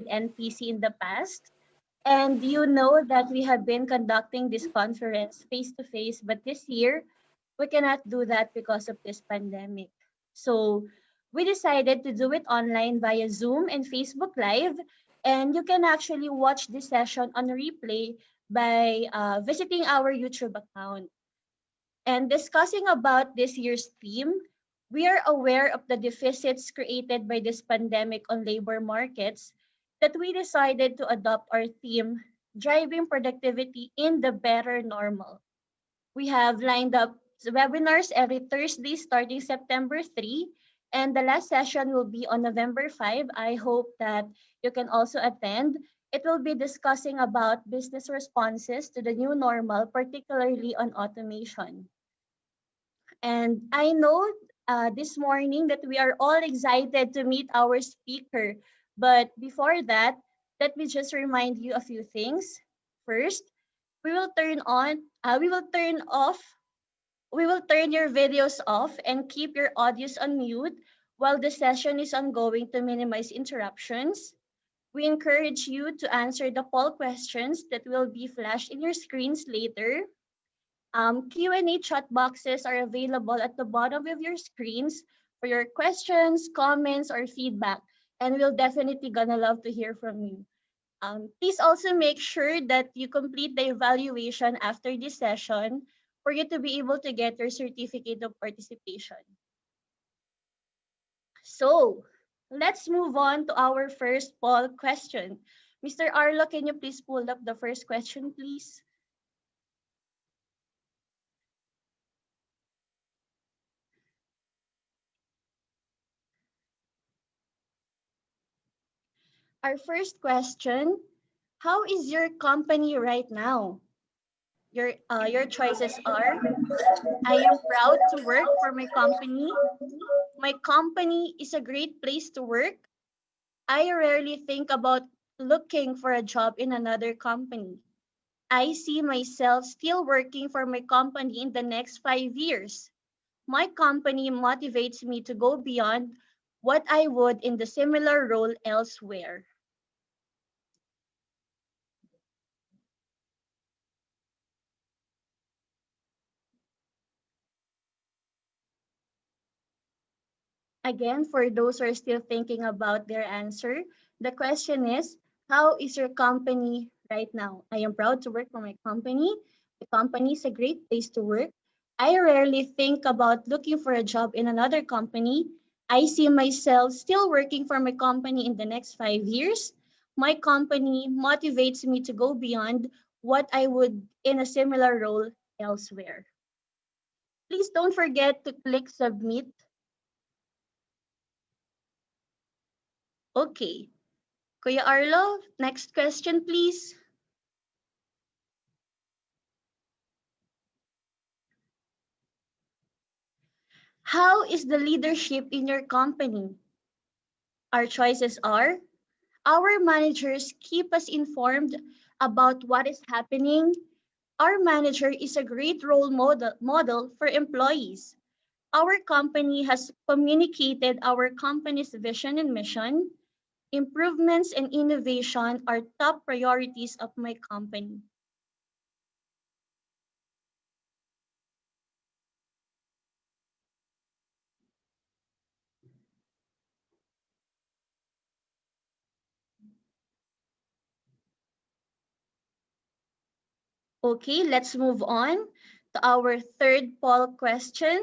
NPC in the past. And you know that we have been conducting this conference face to face, but this year we cannot do that because of this pandemic. So we decided to do it online via Zoom and Facebook Live. And you can actually watch this session on replay by visiting our YouTube account. And discussing about this year's theme, we are aware of the deficits created by this pandemic on labor markets that we decided to adopt our theme, driving productivity in the better normal. We have lined up webinars every Thursday starting September 3, and the last session will be on November 5. I hope that you can also attend. It will be discussing about business responses to the new normal, particularly on automation. And I know this morning that we are all excited to meet our speaker. But before that, let me just remind you a few things. First, we will turn off, we will turn your videos off and keep your audios on mute while the session is ongoing to minimize interruptions. We encourage you to answer the poll questions that will be flashed in your screens later. Q&A chat boxes are available at the bottom of your screens for your questions, comments, or feedback. And we'll definitely gonna love to hear from you. Please also make sure that you complete the evaluation after this session for you to be able to get your certificate of participation. So let's move on to our first poll question. Mr. Arlo, can you please pull up the first question, please? Our first question, how is your company right now? Your choices are, I am proud to work for my company. My company is a great place to work. I rarely think about looking for a job in another company. I see myself still working for my company in the next 5 years. My company motivates me to go beyond what I would in the similar role elsewhere. Again, for those who are still thinking about their answer, the question is, how is your company right now? I am proud to work for my company. The company is a great place to work. I rarely think about looking for a job in another company. I see myself still working for my company in the next 5 years. My company motivates me to go beyond what I would in a similar role elsewhere. Please don't forget to click submit. Okay. Kuya Arlo, next question, please. How is the leadership in your company? Our choices are, our managers keep us informed about what is happening. Our manager is a great role model for employees. Our company has communicated our company's vision and mission. Improvements and innovation are top priorities of my company. Okay, let's move on to our third poll question.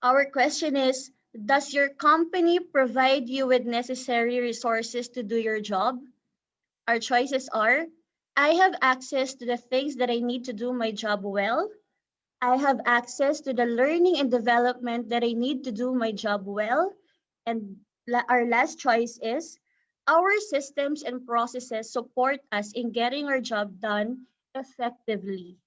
Our question is, does your company provide you with necessary resources to do your job? Our choices are, I have access to the things that I need to do my job well. I have access to the learning and development that I need to do my job well. And our last choice is, our systems and processes support us in getting our job done effectively.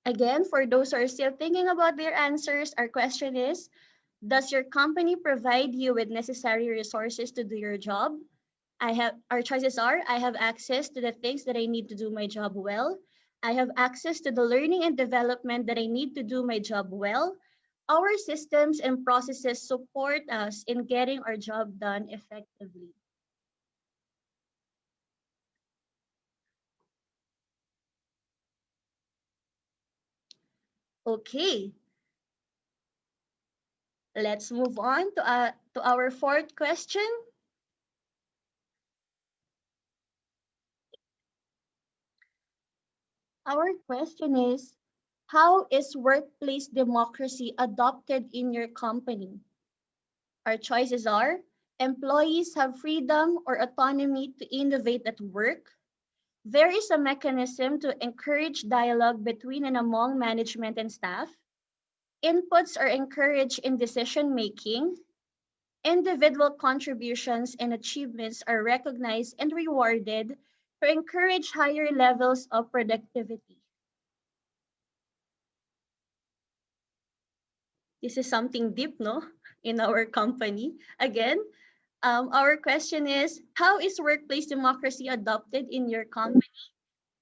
Again, for those who are still thinking about their answers, our question is, does your company provide you with necessary resources to do your job? Our choices are, I have access to the things that I need to do my job well. I have access to the learning and development that I need to do my job well. Our systems and processes support us in getting our job done effectively. Okay, let's move on to our fourth question. Our question is, how is workplace democracy adopted in your company? Our choices are: employees have freedom or autonomy to innovate at work. There is a mechanism to encourage dialogue between and among management and staff. Inputs are encouraged in decision making. Individual contributions and achievements are recognized and rewarded to encourage higher levels of productivity. This is something deep, no? In our company. Again, our question is, how is workplace democracy adopted in your company?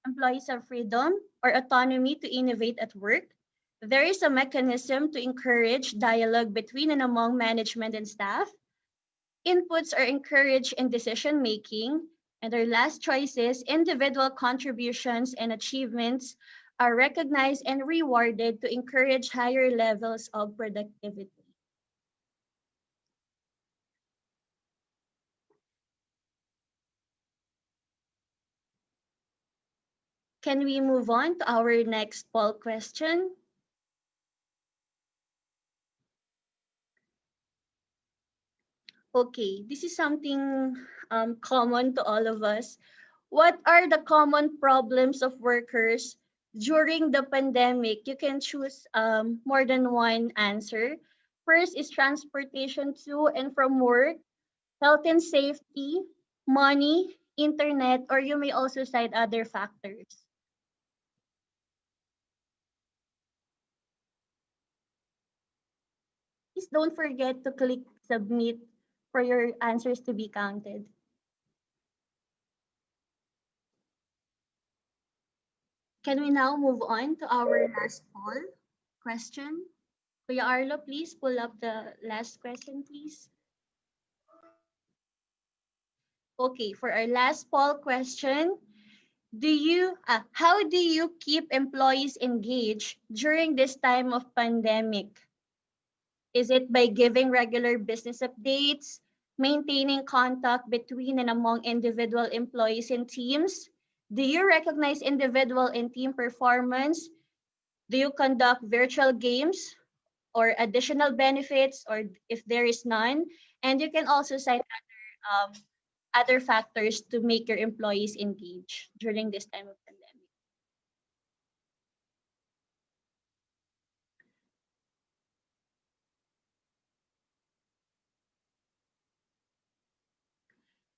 Employees have freedom or autonomy to innovate at work. There is a mechanism to encourage dialogue between and among management and staff. Inputs are encouraged in decision making. And our last choice is individual contributions and achievements are recognized and rewarded to encourage higher levels of productivity. Can we move on to our next poll question? Okay, this is something common to all of us. What are the common problems of workers during the pandemic? You can choose more than one answer. First is transportation to and from work, health and safety, money, internet, or you may also cite other factors. Please don't forget to click submit for your answers to be counted. Can we now move on to our last poll question? Kuya Arlo, please pull up the last question, please. Okay, for our last poll question, how do you keep employees engaged during this time of pandemic? Is it by giving regular business updates, maintaining contact between and among individual employees and teams? Do you recognize individual and team performance? Do you conduct virtual games or additional benefits, or if there is none? And you can also cite um, other factors to make your employees engage during this time of pandemic.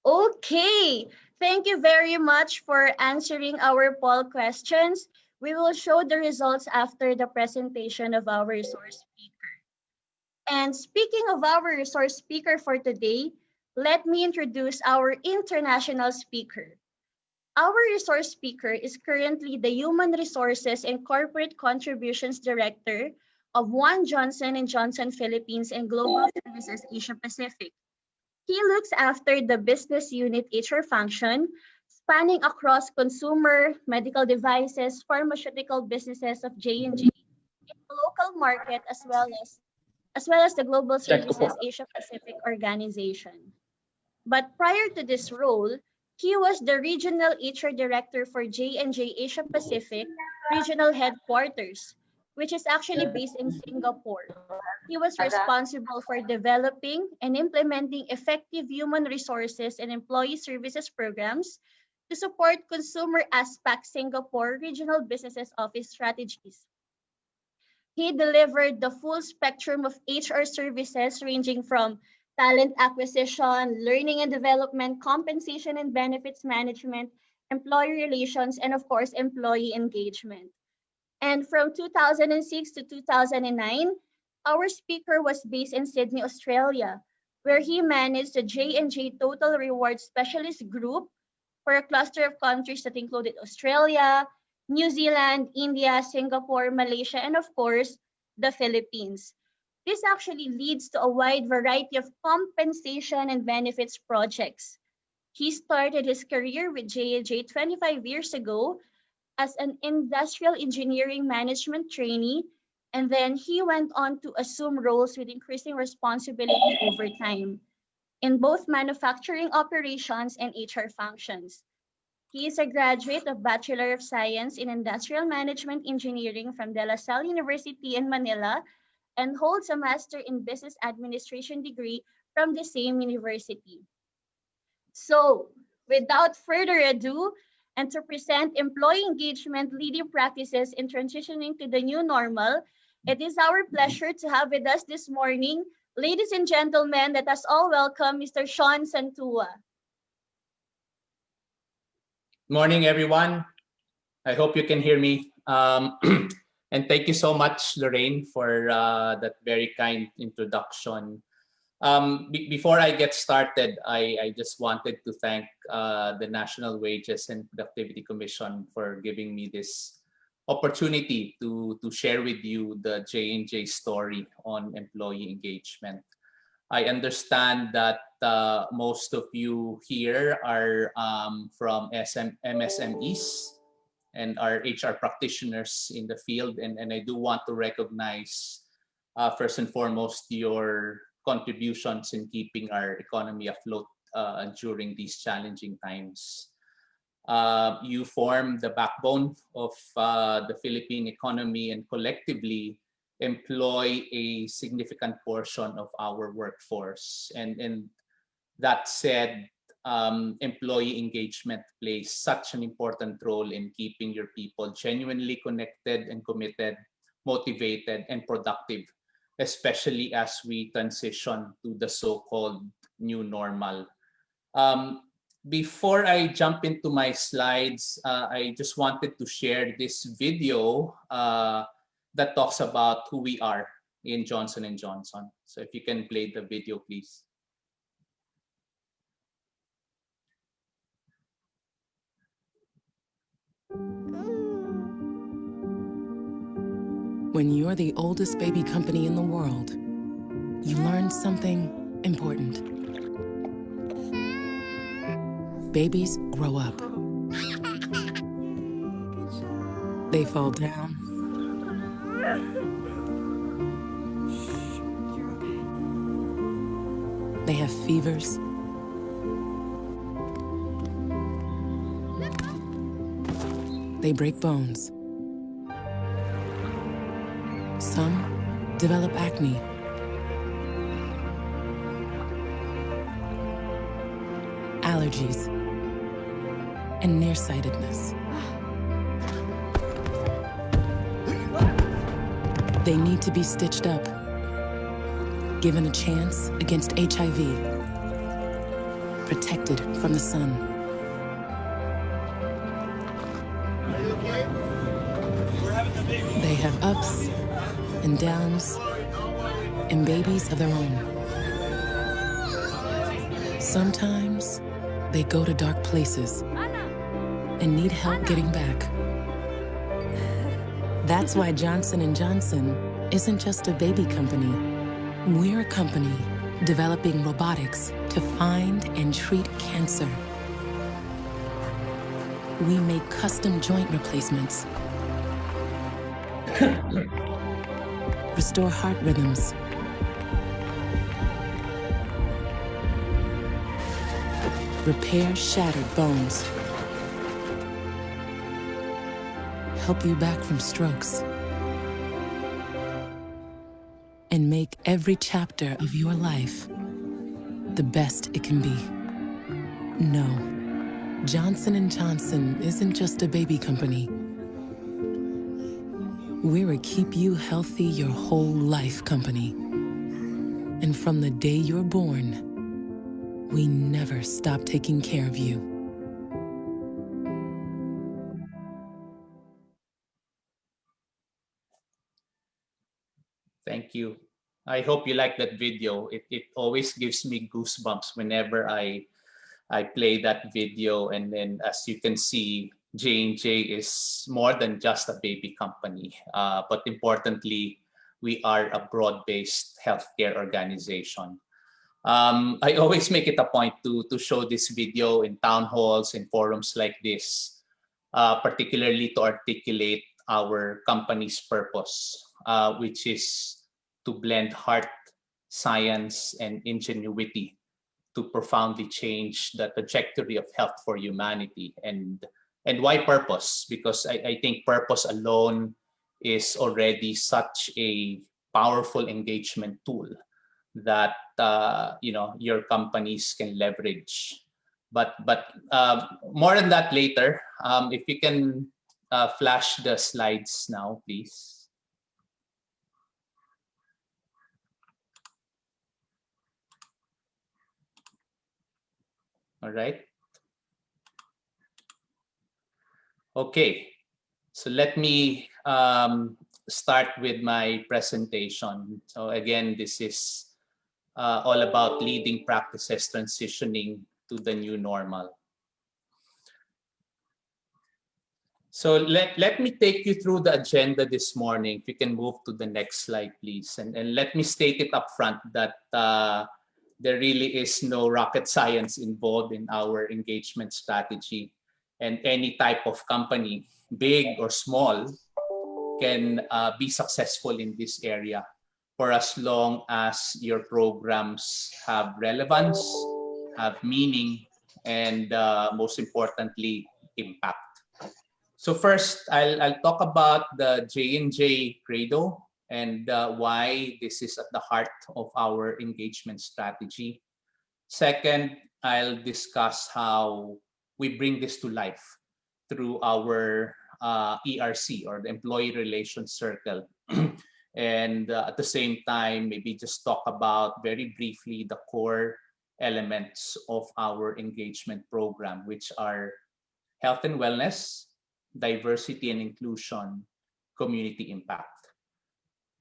Okay, thank you very much for answering our poll questions. We will show the results after the presentation of our resource speaker. And speaking of our resource speaker for today, let me introduce our international speaker. Our resource speaker is currently the Human Resources and Corporate Contributions Director of One Johnson & Johnson Philippines and Global Services Asia Pacific. He looks after the business unit HR function, spanning across consumer, medical devices, pharmaceutical businesses of J&J, the local market, as well as the Global Check ko po. Services Asia Pacific Organization. But prior to this role, he was the regional HR director for J&J Asia Pacific Regional Headquarters, which is actually based in Singapore. He was responsible for developing and implementing effective human resources and employee services programs to support consumer aspect Singapore regional businesses office strategies. He delivered the full spectrum of HR services ranging from talent acquisition, learning and development, compensation and benefits management, employee relations, and of course, employee engagement. And from 2006 to 2009, our speaker was based in Sydney, Australia, where he managed the J&J Total Reward Specialist Group for a cluster of countries that included Australia, New Zealand, India, Singapore, Malaysia, and of course, the Philippines. This actually leads to a wide variety of compensation and benefits projects. He started his career with J&J 25 years ago as an industrial engineering management trainee, and then he went on to assume roles with increasing responsibility over time in both manufacturing operations and HR functions. He is a graduate of Bachelor of Science in Industrial Management Engineering from De La Salle University in Manila and holds a Master in Business Administration degree from the same university. So, without further ado, and to present employee engagement leading practices in transitioning to the new normal, it is our pleasure to have with us this morning, ladies and gentlemen, let us all welcome Mr. Sean Zantua. Morning, everyone. I hope you can hear me. And thank you so much, Lorraine, for that very kind introduction. Before I get started, I just wanted to thank the National Wages and Productivity Commission for giving me this opportunity to share with you the J&J story on employee engagement. I understand that most of you here are from MSMEs and are HR practitioners in the field. And I do want to recognize, first and foremost, your contributions in keeping our economy afloat during these challenging times. You form the backbone of the Philippine economy and collectively employ a significant portion of our workforce. And that said, employee engagement plays such an important role in keeping your people genuinely connected and committed, motivated, and productive, especially as we transition to the so-called new normal. Before I jump into my slides, I just wanted to share this video that talks about who we are in Johnson & Johnson. So if you can play the video, please. When you're the oldest baby company in the world, you learn something important. Babies grow up. They fall down. They have fevers. They break bones. Some develop acne. Allergies. And nearsightedness. They need to be stitched up, given a chance against HIV, protected from the sun. Are you okay? We're having the baby. They have ups and downs and babies of their own. Sometimes they go to dark places and need help getting back. That's why Johnson & Johnson isn't just a baby company. We're a company developing robotics to find and treat cancer. We make custom joint replacements, restore heart rhythms, repair shattered bones, help you back from strokes, and make every chapter of your life the best it can be. No, Johnson & Johnson isn't just a baby company. We're a keep you healthy your whole life company. And from the day you're born, we never stop taking care of you. Thank you. I hope you like that video. It always gives me goosebumps whenever I play that video. And then as you can see, J&J is more than just a baby company, but importantly, we are a broad-based healthcare organization. I always make it a point to show this video in town halls and forums like this, particularly to articulate our company's purpose, which is to blend heart, science, and ingenuity to profoundly change the trajectory of health for humanity. And why purpose? Because I think purpose alone is already such a powerful engagement tool that your companies can leverage. But more on that later. If you can flash the slides now, please. All right. Okay. So let me start with my presentation. So again, this is all about leading practices transitioning to the new normal. So let me take you through the agenda this morning. If you can move to the next slide, please. And let me state it up front that there really is no rocket science involved in our engagement strategy. And any type of company, big or small, can be successful in this area for as long as your programs have relevance, have meaning, and most importantly, impact. So first, I'll talk about the J&J Credo and why this is at the heart of our engagement strategy. Second, I'll discuss how we bring this to life through our ERC, or the Employee Relations Circle. And at the same time, maybe just talk about very briefly the core elements of our engagement program, which are health and wellness, diversity and inclusion, community impact.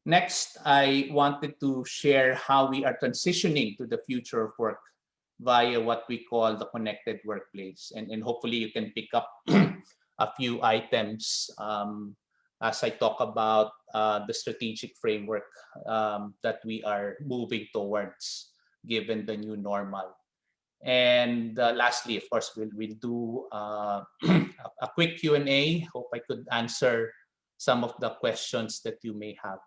Next, I wanted to share how we are transitioning to the future of work via what we call the connected workplace. And hopefully you can pick up a few items as I talk about the strategic framework that we are moving towards given the new normal. And lastly, of course, we'll do a quick Q&A. Hope I could answer some of the questions that you may have.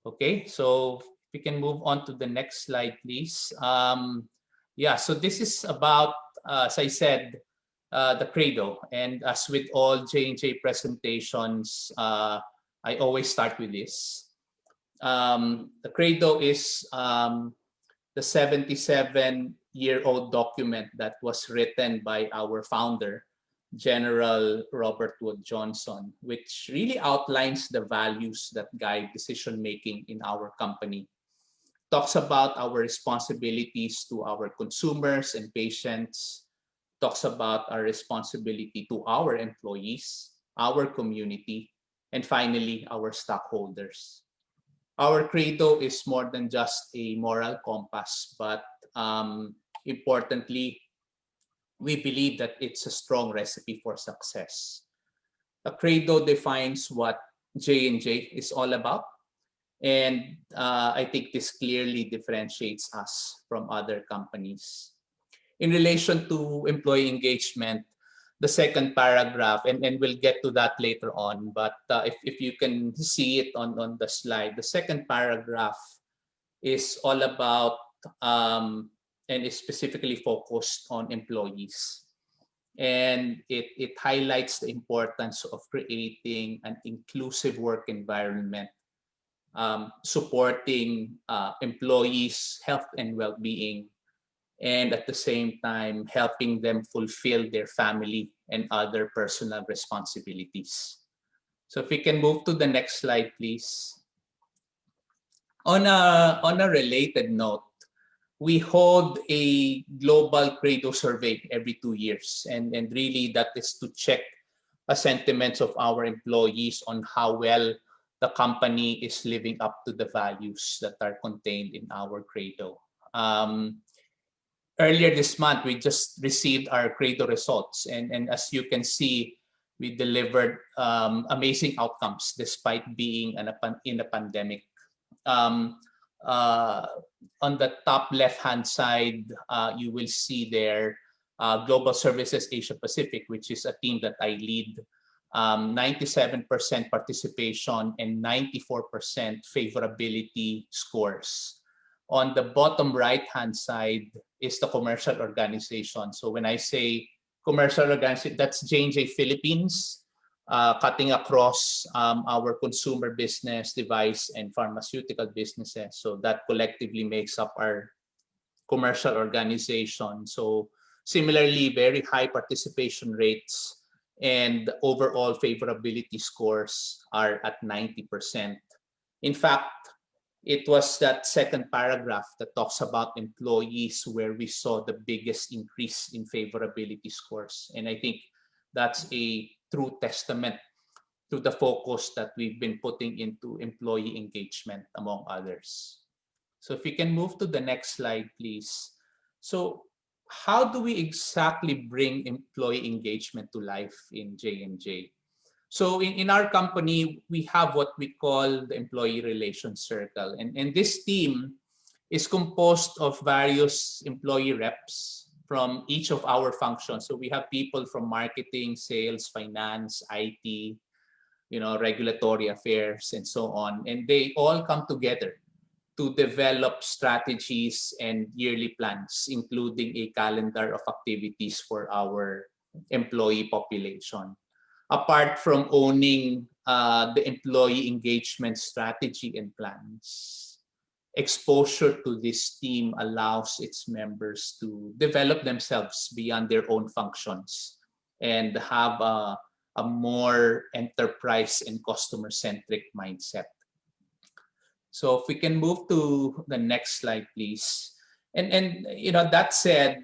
Okay, so if we can move on to the next slide, please. Yeah, so this is about, as I said, the Credo. And as with all J&J presentations, I always start with this. The Credo is the 77-year-old document that was written by our founder, General Robert Wood Johnson, which really outlines the values that guide decision-making in our company. Talks about our responsibilities to our consumers and patients, talks about our responsibility to our employees, our community, and finally, our stockholders. Our Credo is more than just a moral compass, but importantly, we believe that it's a strong recipe for success. The Credo defines what J&J is all about, and I think this clearly differentiates us from other companies. In relation to employee engagement, the second paragraph, and we'll get to that later on, but if you can see it on the slide, the second paragraph is all about and is specifically focused on employees. And it highlights the importance of creating an inclusive work environment, supporting employees' health and well-being, and at the same time helping them fulfill their family and other personal responsibilities. So if we can move to the next slide, please. On a related note, we hold a global Credo survey every 2 years, and really that is to check the sentiments of our employees on how well the company is living up to the values that are contained in our Credo. Earlier this month, we just received our Credo results. And as you can see, we delivered amazing outcomes despite being in a pandemic. Um, uh, on the top left-hand side, you will see there Global Services Asia Pacific, which is a team that I lead. 97% participation and 94% favorability scores. On the bottom right-hand side is the commercial organization. So when I say commercial organization, that's J&J Philippines, cutting across our consumer business, device, and pharmaceutical businesses. So that collectively makes up our commercial organization. So similarly, very high participation rates and overall favorability scores are at 90%. In fact, it was that second paragraph that talks about employees where we saw the biggest increase in favorability scores. And I think that's a true testament to the focus that we've been putting into employee engagement, among others. So if we can move to the next slide, please. So how do we exactly bring employee engagement to life in J&J? So in our company, we have what we call the Employee Relations Circle. And this team is composed of various employee reps from each of our functions. So we have people from marketing, sales, finance, IT, regulatory affairs, and so on. And they all come together to develop strategies and yearly plans, including a calendar of activities for our employee population. Apart from owning the employee engagement strategy and plans, exposure to this team allows its members to develop themselves beyond their own functions and have a more enterprise and customer-centric mindset. So if we can move to the next slide, please. And that said,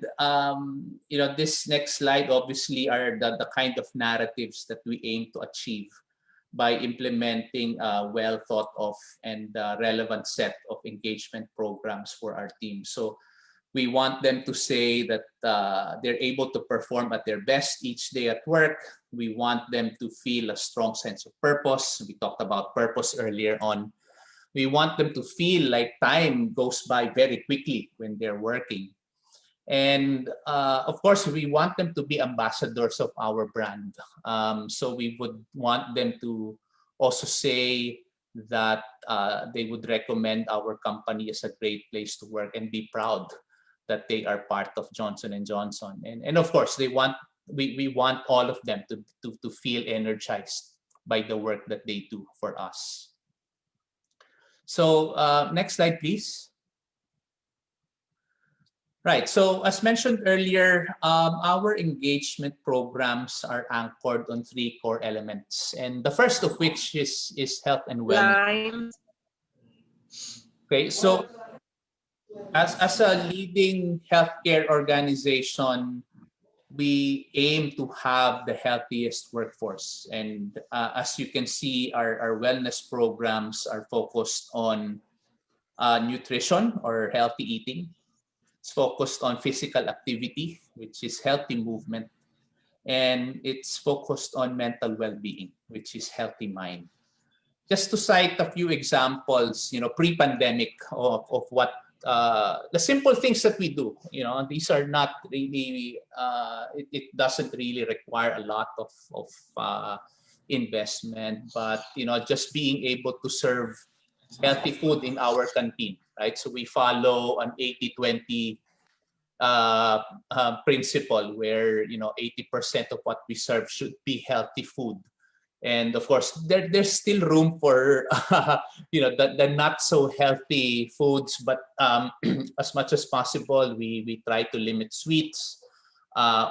this next slide obviously are the kind of narratives that we aim to achieve by implementing a well thought of and relevant set of engagement programs for our team. So we want them to say that they're able to perform at their best each day at work. We want them to feel a strong sense of purpose. We talked about purpose earlier on. We want them to feel like time goes by very quickly when they're working. And of course, we want them to be ambassadors of our brand. So we would want them to also say that they would recommend our company as a great place to work and be proud that they are part of Johnson & Johnson. And of course, we want all of them to feel energized by the work that they do for us. So next slide, please. Right, so as mentioned earlier, our engagement programs are anchored on three core elements. And the first of which is health and wellness. Okay, so as a leading healthcare organization, we aim to have the healthiest workforce. And as you can see, our wellness programs are focused on nutrition or healthy eating. It's focused on physical activity, which is healthy movement. And it's focused on mental well-being, which is healthy mind. Just to cite a few examples, pre-pandemic of what the simple things that we do, these are not really, it doesn't really require a lot of investment, but, just being able to serve healthy food in our canteen, right? So we follow an 80-20 principle where, 80% of what we serve should be healthy food. And of course, there's still room for the not so healthy foods, but as much as possible, we try to limit sweets.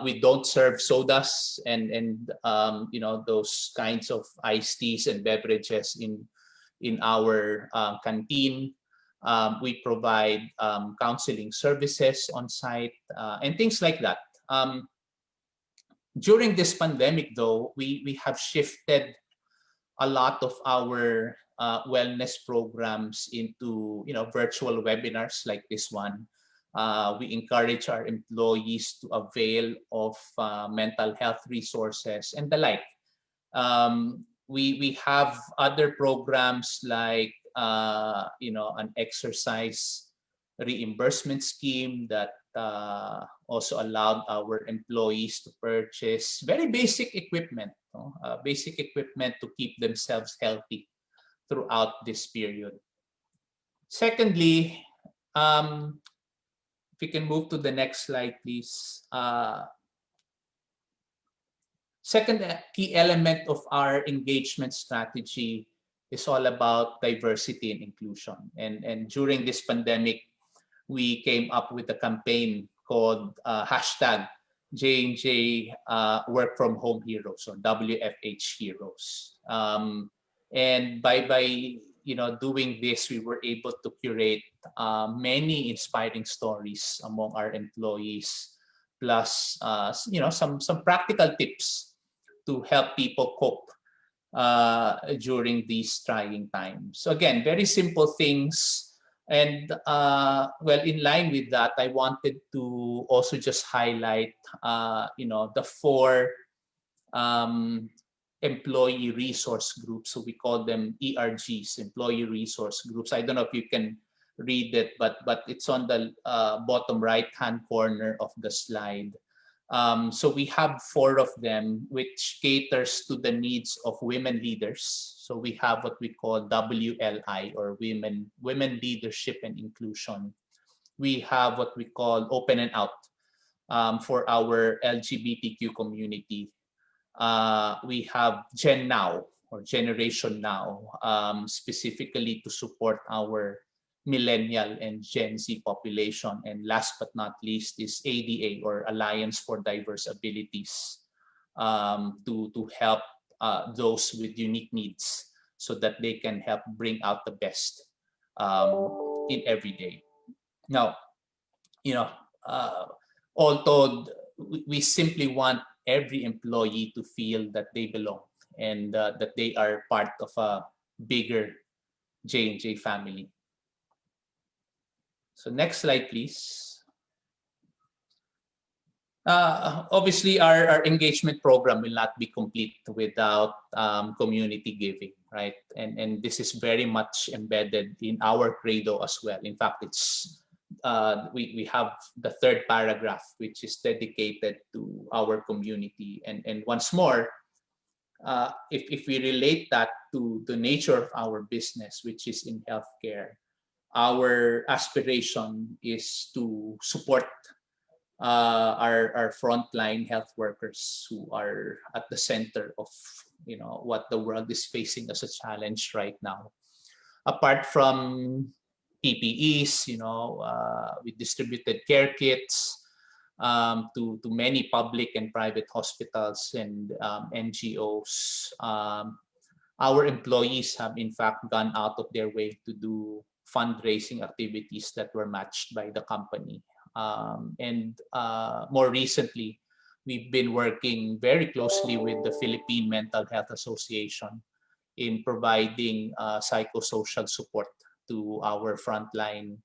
We don't serve sodas and those kinds of iced teas and beverages in our canteen. We provide counseling services on site and things like that. During this pandemic, though, we have shifted a lot of our wellness programs into virtual webinars like this one. We encourage our employees to avail of mental health resources and the like. We have other programs like an exercise reimbursement scheme that also allowed our employees to purchase very basic equipment, basic equipment to keep themselves healthy throughout this period. Secondly, if we can move to the next slide, please. Second key element of our engagement strategy is all about diversity and inclusion. And during this pandemic, we came up with a campaign called hashtag J&J Work From Home Heroes, or WFH Heroes. And by doing this, we were able to curate many inspiring stories among our employees, plus some practical tips to help people cope during these trying times. So again, very simple things. And well, in line with that, I wanted to also just highlight, the 4 employee resource groups. So we call them ERGs, employee resource groups. I don't know if you can read it, but it's on the bottom right-hand corner of the slide. So we have 4 of them, which caters to the needs of women leaders. So we have what we call WLI, or Women Leadership and Inclusion. We have what we call Open and Out for our LGBTQ community. We have Gen Now, or Generation Now, specifically to support our millennial and Gen Z population. And last but not least is ADA, or Alliance for Diverse Abilities, to help those with unique needs so that they can help bring out the best in every day. Now, all told, we simply want every employee to feel that they belong and that they are part of a bigger J&J family. So next slide, please. Obviously, our engagement program will not be complete without community giving, right? And this is very much embedded in our Credo as well. In fact, it's we have the 3rd paragraph, which is dedicated to our community. And once more, if we relate that to the nature of our business, which is in healthcare, our aspiration is to support our frontline health workers who are at the center of what the world is facing as a challenge right now. Apart from PPEs, we distributed care kits to many public and private hospitals and NGOs. Our employees have in fact gone out of their way to do fundraising activities that were matched by the company. And more recently, we've been working very closely with the Philippine Mental Health Association in providing psychosocial support to our frontline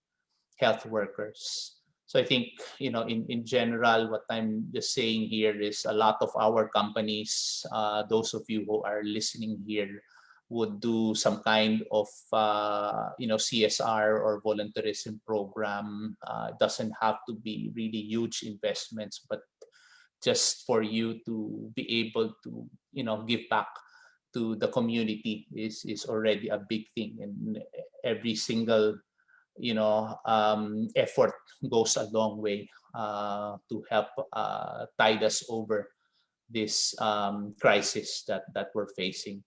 health workers. So I think, in general, what I'm just saying here is a lot of our companies, those of you who are listening here, would do some kind of CSR or volunteerism program. It doesn't have to be really huge investments, but just for you to be able to give back to the community is already a big thing, and every single effort goes a long way to help tide us over this crisis that we're facing.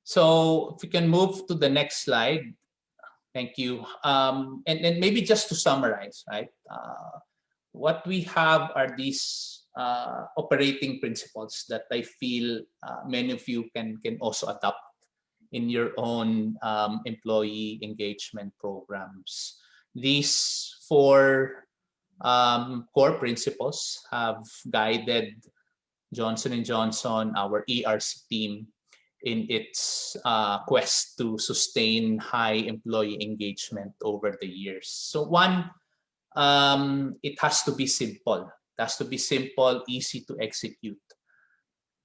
So if we can move to the next slide. Thank you. And maybe just to summarize, right? What we have are these operating principles that I feel many of you can also adopt in your own employee engagement programs. These 4 core principles have guided Johnson & Johnson, our ERC team, in its quest to sustain high employee engagement over the years. So 1, it has to be simple. It has to be simple, easy to execute.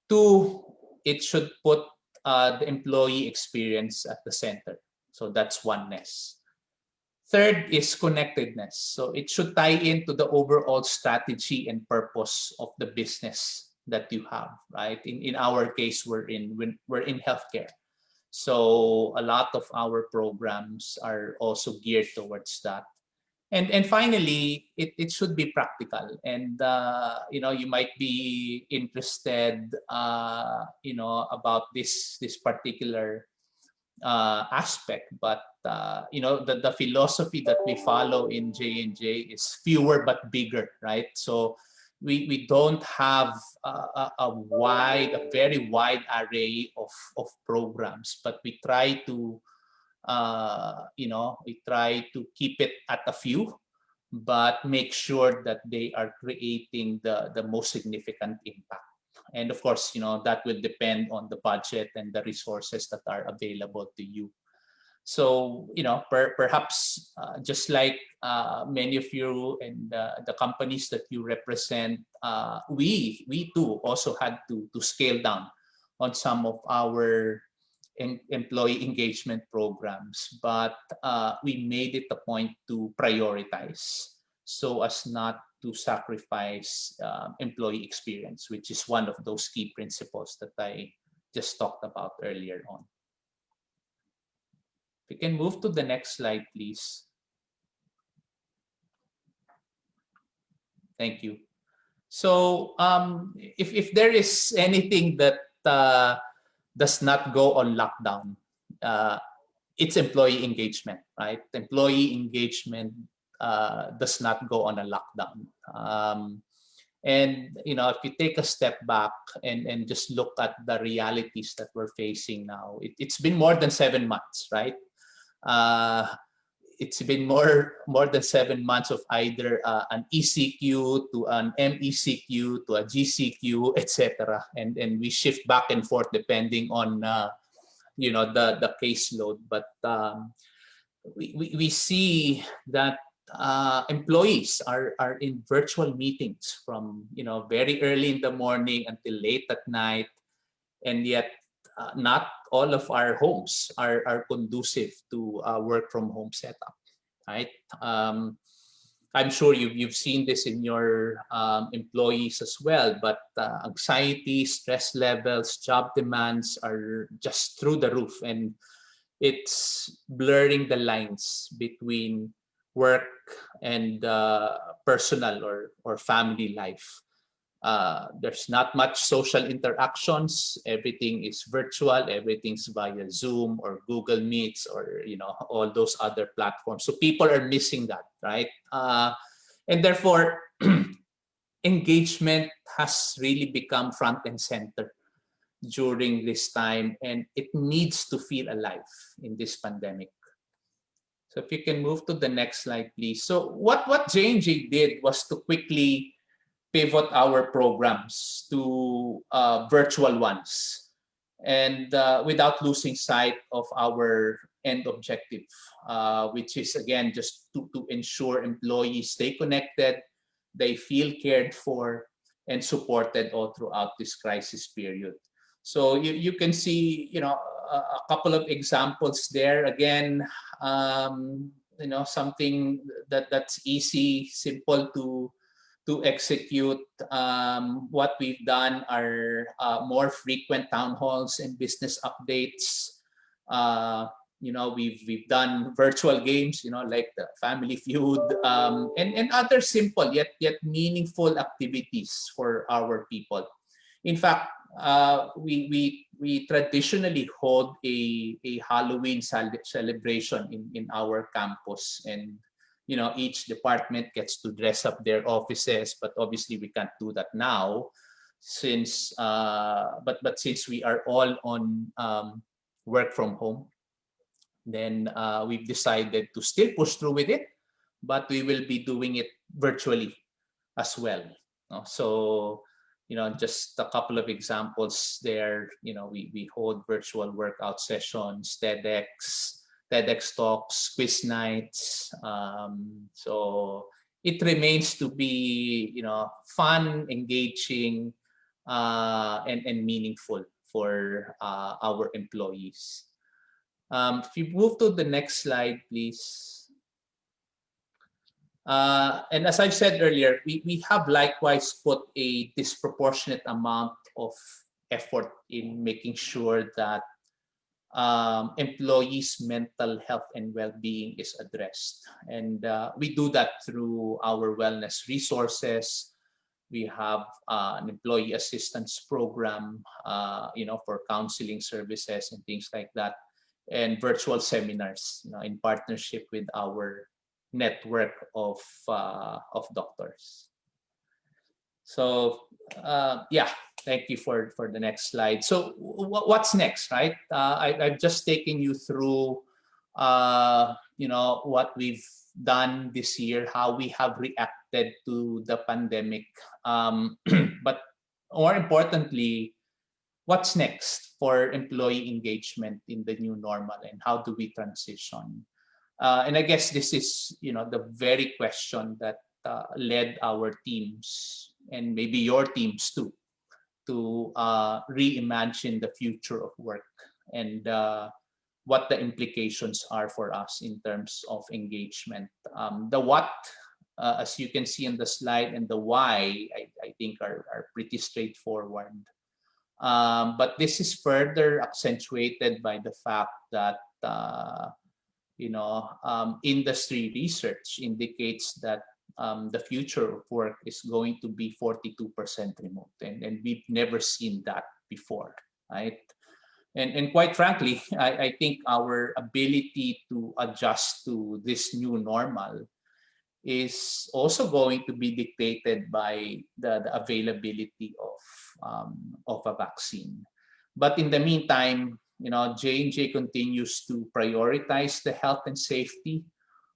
Two, it should put the employee experience at the center. So that's oneness. Third is connectedness. So it should tie into the overall strategy and purpose of the business that you have, right? In our case, we're in healthcare. So a lot of our programs are also geared towards that. And finally, it should be practical. And you might be interested about this particular aspect, but the philosophy that we follow in J&J is fewer but bigger, right? So we don't have a very wide array of programs, but we try to keep it at a few, but make sure that they are creating the most significant impact. And of course, that will depend on the budget and the resources that are available to you. So, perhaps just like many of you and the companies that you represent, we too also had to scale down on some of our employee engagement programs, but we made it a point to prioritize so as not to sacrifice employee experience, which is one of those key principles that I just talked about earlier on. We can move to the next slide, please. Thank you. So if there is anything that does not go on lockdown, it's employee engagement, right? Employee engagement does not go on a lockdown. And if you take a step back and just look at the realities that we're facing now, it's been more than 7 months, right? It's been more than 7 months of either an ECQ to an MECQ to a GCQ, etc. And we shift back and forth depending on the caseload. But we see that employees are in virtual meetings from very early in the morning until late at night, and yet not all of our homes are conducive to work from home setup, right? I'm sure you've seen this in your employees as well, but anxiety, stress levels, job demands are just through the roof, and it's blurring the lines between work and personal or family life. There's not much social interactions. Everything is virtual. Everything's via Zoom or Google Meets or all those other platforms. So people are missing that, right? And therefore, engagement has really become front and center during this time, and it needs to feel alive in this pandemic. So if you can move to the next slide, please. So what J&J did was to quickly pivot our programs to virtual ones, and without losing sight of our end objective, which is again just to ensure employees stay connected, they feel cared for and supported all throughout this crisis period. So you can see a couple of examples there. Again, something that's easy, simple to execute. What we've done are more frequent town halls and business updates. We've done virtual games, like the Family Feud, and other simple yet meaningful activities for our people. In fact, we traditionally hold a Halloween celebration in our campus, and each department gets to dress up their offices, but obviously we can't do that now since but since we are all on work from home, then we've decided to still push through with it, but we will be doing it virtually as well. So just a couple of examples there. We hold virtual workout sessions, TEDx talks, quiz nights. So it remains to be fun, engaging, and meaningful for our employees. If you move to the next slide, please. And as I've said earlier, we have likewise put a disproportionate amount of effort in making sure that employees' mental health and well-being is addressed. And we do that through our wellness resources. We have an employee assistance program, for counseling services and things like that, and virtual seminars, in partnership with our network of doctors. So yeah, thank you for the next slide. So what's next, right? I've just taken you through what we've done this year, how we have reacted to the pandemic, but more importantly, what's next for employee engagement in the new normal, and how do we transition? And I guess this is the very question that led our teams, and maybe your teams too, to reimagine the future of work, and what the implications are for us in terms of engagement. The what, as you can see in the slide, and the why, I think are pretty straightforward. But this is further accentuated by the fact that industry research indicates that the future of work is going to be 42% remote, and we've never seen that before, right? And quite frankly, I think our ability to adjust to this new normal is also going to be dictated by the availability of a vaccine. But in the meantime, J&J continues to prioritize the health and safety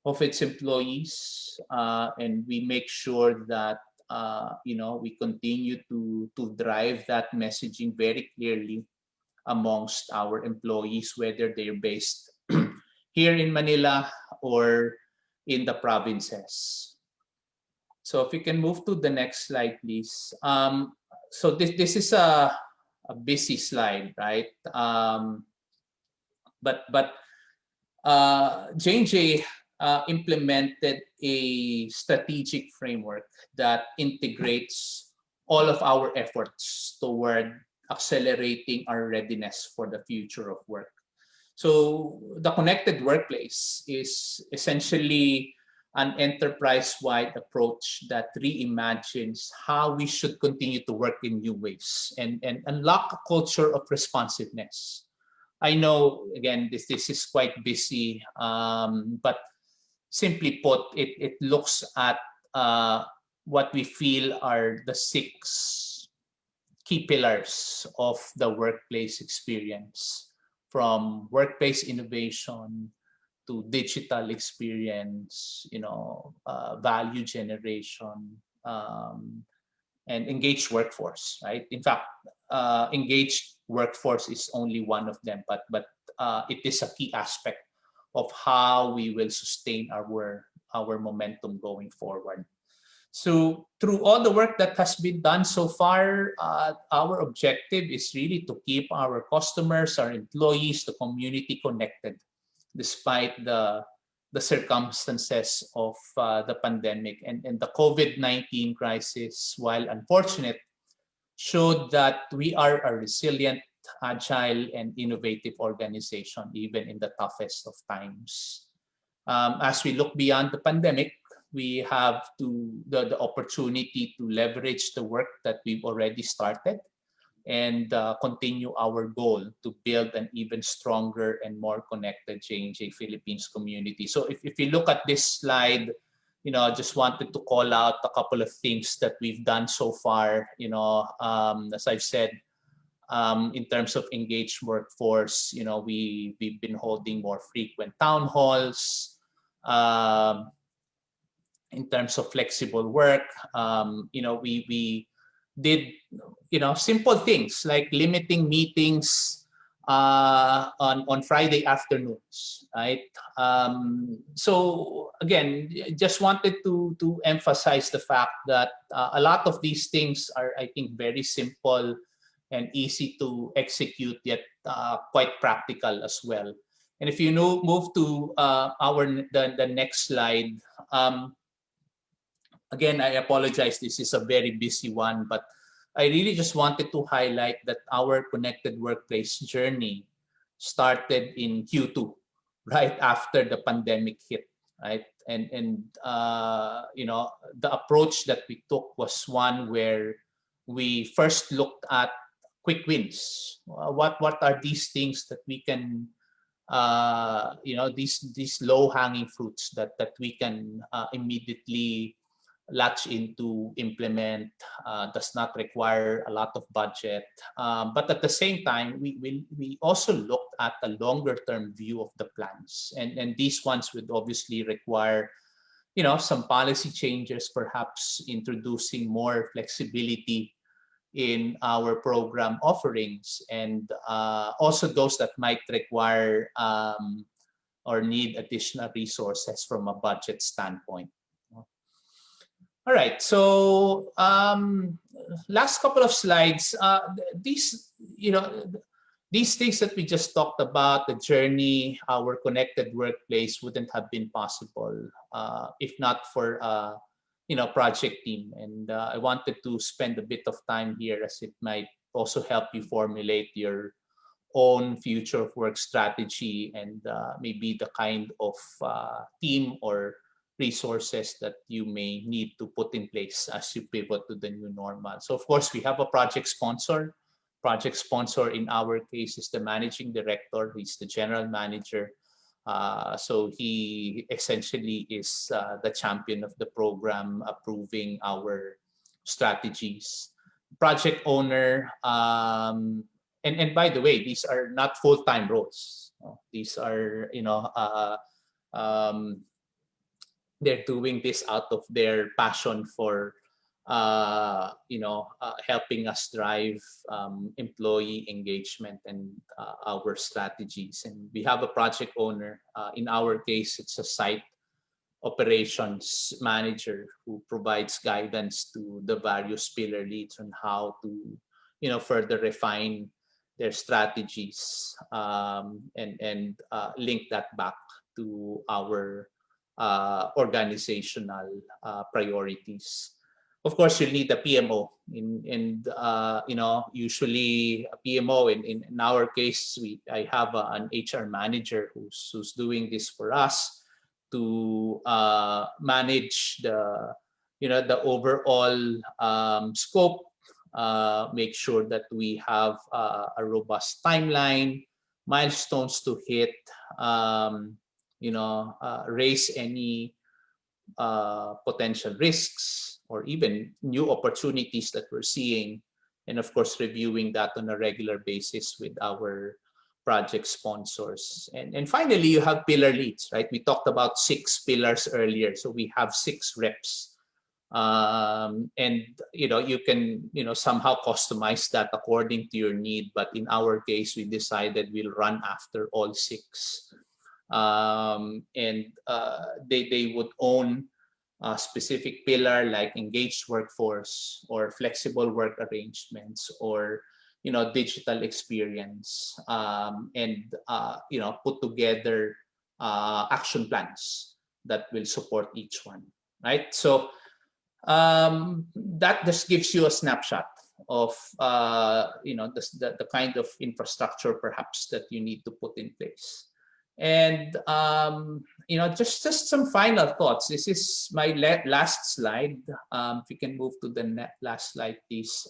of its employees, and we make sure that we continue to drive that messaging very clearly amongst our employees, whether they're based here in Manila or in the provinces. So if we can move to the next slide, please. So this is a busy slide, right? But J&J implemented a strategic framework that integrates all of our efforts toward accelerating our readiness for the future of work. So the connected workplace is essentially an enterprise-wide approach that reimagines how we should continue to work in new ways, and unlock a culture of responsiveness. I know, again, this is quite busy, but simply put, it looks at what we feel are the 6 key pillars of the workplace experience, from workplace innovation to digital experience, value generation, and engaged workforce, right? In fact, engaged workforce is only one of them, but it is a key aspect of how we will sustain our momentum going forward. So through all the work that has been done so far, our objective is really to keep our customers, our employees, the community connected, despite the circumstances of the pandemic. And the COVID-19 crisis, while unfortunate, showed that we are a resilient, agile, and innovative organization, even in the toughest of times. As we look beyond the pandemic, we have the opportunity to leverage the work that we've already started, and continue our goal to build an even stronger and more connected J&J Philippines community. So if you look at this slide, I just wanted to call out a couple of things that we've done so far. As I've said, in terms of engaged workforce, we've been holding more frequent town halls. In terms of flexible work, we did simple things like limiting meetings on Friday afternoons, right? So again, just wanted to emphasize the fact that a lot of these things are, I think, very simple and easy to execute, yet quite practical as well. And if you move to the next slide, again, I apologize. This is a very busy one, but I really just wanted to highlight that our connected workplace journey started in Q2, right after the pandemic hit, right? And you know, the approach that we took was one where we first looked at quick wins. What are these things that we can you know, these low hanging fruits that we can immediately latch into, implement, does not require a lot of budget. But at the same time, we also looked at a longer term view of the plans. And these ones would obviously require, you know, some policy changes, perhaps introducing more flexibility in our program offerings, and also those that might require or need additional resources from a budget standpoint. All right, so last couple of slides. These, you know, these things that we just talked about, the journey, our connected workplace wouldn't have been possible if not for you know, project team. And I wanted to spend a bit of time here, as it might also help you formulate your own future of work strategy, and maybe the kind of team or resources that you may need to put in place as you pivot to the new normal. So of course, we have a project sponsor. Project sponsor in our case is the managing director. He's the general manager. So he essentially is the champion of the program, approving our strategies. Project owner, and by the way, these are not full-time roles. These are, you know, they're doing this out of their passion for you know, helping us drive employee engagement and our strategies. And we have a project owner. In our case, it's a site operations manager who provides guidance to the various pillar leads on how to, you know, further refine their strategies, and link that back to our organizational priorities. Of course, you'll need a PMO, and you know, usually a PMO. In our case, I have an HR manager who's doing this for us to manage the, you know, the overall scope, make sure that we have a robust timeline, milestones to hit, you know, raise any potential risks or even new opportunities that we're seeing, and of course reviewing that on a regular basis with our project sponsors. And finally, you have pillar leads, right? We talked about 6 pillars earlier, so we have 6 reps, and you know, you can, you know, somehow customize that according to your need, but in our case, we decided we'll run after all 6, and they would own a specific pillar like engaged workforce or flexible work arrangements or, you know, digital experience, and you know, put together action plans that will support each one, right? So that just gives you a snapshot of you know, the kind of infrastructure perhaps that you need to put in place. And you know, just some final thoughts. This is my last slide. If you can move to the last slide, please.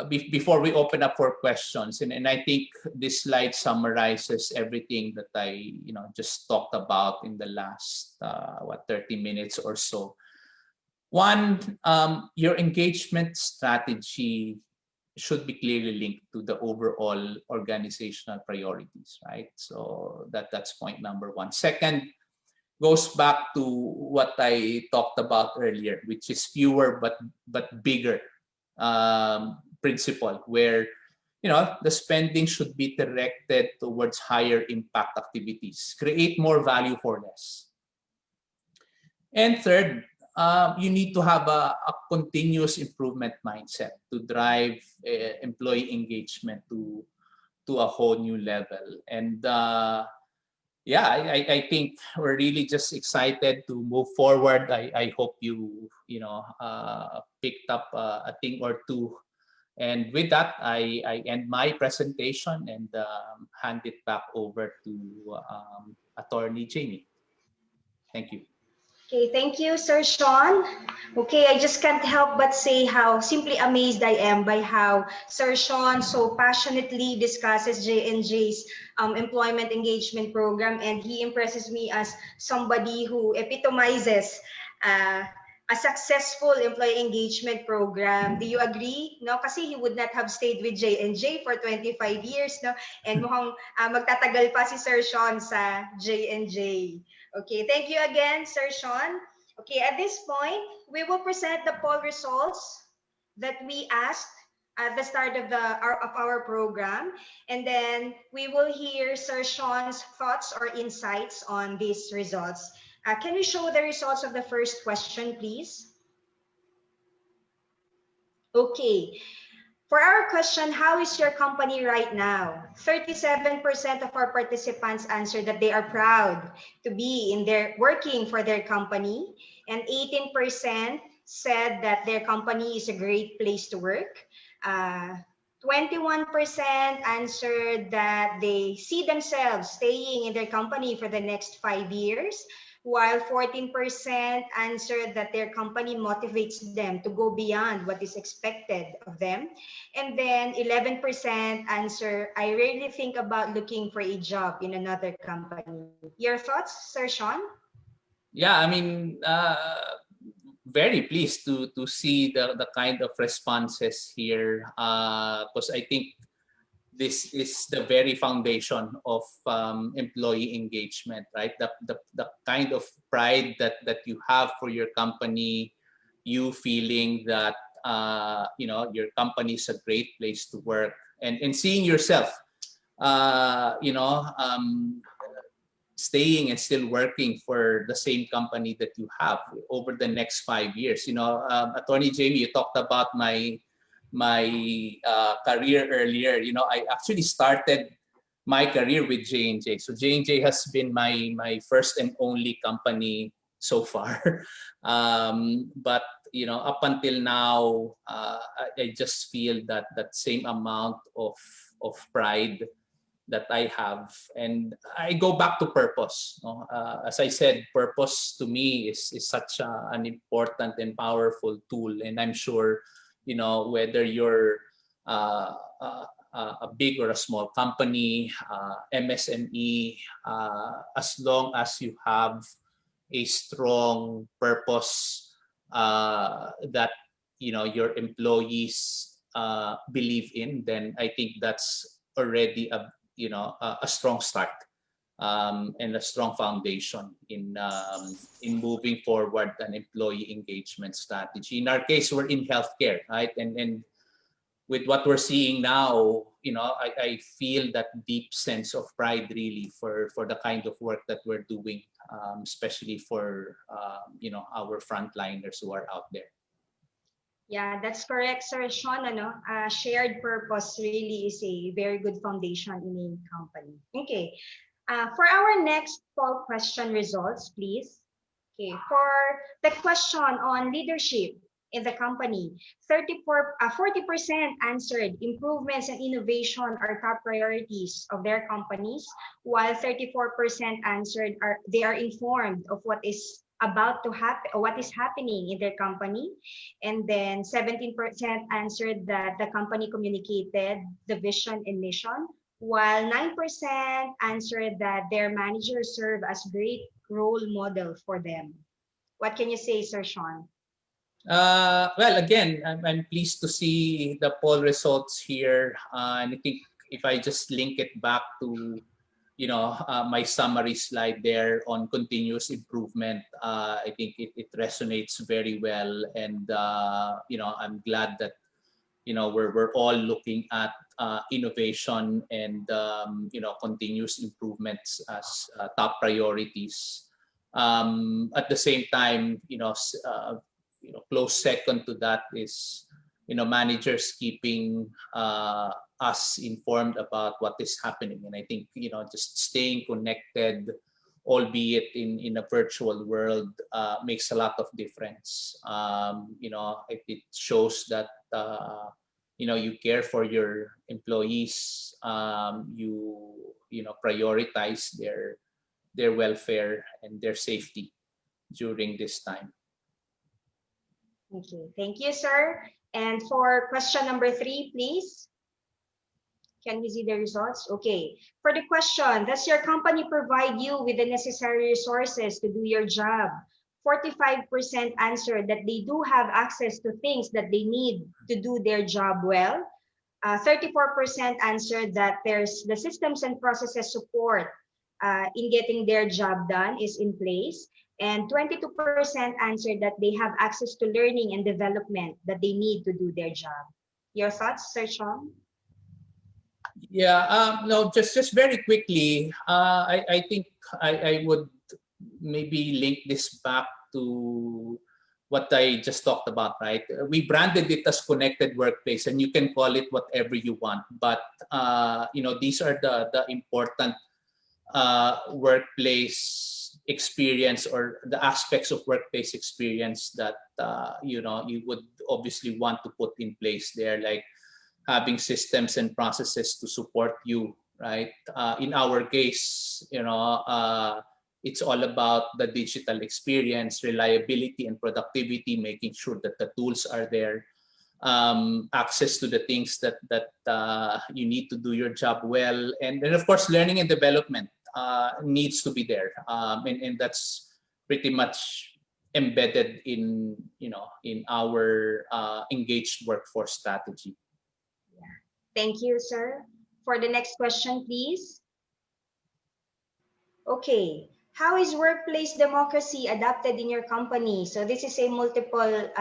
Before we open up for questions, and I think this slide summarizes everything that I, you know, just talked about in the last 30 minutes or so. One, your engagement strategy should be clearly linked to the overall organizational priorities, right? So that's point number 1. Second, goes back to what I talked about earlier, which is fewer but bigger principle, where the spending should be directed towards higher impact activities, create more value for less. And third, you need to have a continuous improvement mindset to drive employee engagement to a whole new level. And yeah, I think we're really just excited to move forward. I hope you picked up a thing or two. And with that, I end my presentation and hand it back over to Attorney Jamie. Thank you. Okay, thank you, Sir Sean. Okay, I just can't help but say how simply amazed I am by how Sir Sean so passionately discusses J&J's employment engagement program, and he impresses me as somebody who epitomizes uh, a successful employee engagement program. Do you agree? No, kasi he would not have stayed with J&J for 25 years, no? And mukhang magtatagal pa si Sir Sean sa J&J. Okay, thank you again, Sir Sean. Okay, at this point, we will present the poll results that we asked at the start of our program, and then we will hear Sir Sean's thoughts or insights on these results. Can we show the results of the first question, please? Okay. For our question, how is your company right now? 37% of our participants answered that they are proud to be working for their company, and 18% said that their company is a great place to work. 21% answered that they see themselves staying in their company for the next 5 years, while 14% answered that their company motivates them to go beyond what is expected of them. And then 11% answer, I rarely think about looking for a job in another company. Your thoughts, Sir Sean? Yeah, I mean, very pleased to see the kind of responses here, because I think this is the very foundation of employee engagement, right? The kind of pride that you have for your company, you feeling that your company is a great place to work, and seeing yourself staying and still working for the same company that you have over the next 5 years. Attorney Jamie, you talked about my career earlier. I actually started my career with J&J. So J&J has been my first and only company so far. But up until now, I just feel that same amount of pride that I have, and I go back to purpose. As I said, purpose to me is such an important and powerful tool, and I'm sure whether you're a big or a small company, MSME, as long as you have a strong purpose that your employees believe in, then I think that's already a strong start and a strong foundation in moving forward an employee engagement strategy. In our case, we're in healthcare, right? And with what we're seeing now, I feel that deep sense of pride really for the kind of work that we're doing, especially for our frontliners who are out there. Yeah, that's correct, Sir Sean. Shared purpose really is a very good foundation in a company. Okay, for our next poll question results, please. Okay, for the question on leadership in the company, 40% answered improvements and innovation are top priorities of their companies, while 34% answered they are informed of what is about to happen or what is happening in their company, and then 17% answered that the company communicated the vision and mission, while 9% answered that their managers serve as great role model for them. What can you say, Sir Sean? Well, again, I'm pleased to see the poll results here. And I think if I just link it back to my summary slide there on continuous improvement, I think it resonates very well. And I'm glad that we're all looking at innovation and continuous improvements as top priorities. At the same time, close second to that is managers keeping us informed about what is happening. And I think just staying connected, albeit in a virtual world, makes a lot of difference. It shows that you care for your employees. You prioritize their welfare and their safety during this time. Okay, thank you, sir. And for question number 3, please. Can we see the results? Okay. For the question, does your company provide you with the necessary resources to do your job? 45% answered that they do have access to things that they need to do their job well. 34% answered that there's the systems and processes support in getting their job done is in place. And 22% answered that they have access to learning and development that they need to do their job. Your thoughts, Sir Sean? Yeah, no, just very quickly, I think I would maybe link this back to what I just talked about, right? We branded it as connected workplace, and you can call it whatever you want, but these are the important workplace experience, or the aspects of workplace experience that you would obviously want to put in place there, like having systems and processes to support you, right? In our case, it's all about the digital experience, reliability and productivity, making sure that the tools are there, access to the things that you need to do your job well, and then of course learning and development needs to be there, and that's pretty much embedded in our engaged workforce strategy. Thank you, sir. For the next question, please. Okay. How is workplace democracy adapted in your company? So this is a multiple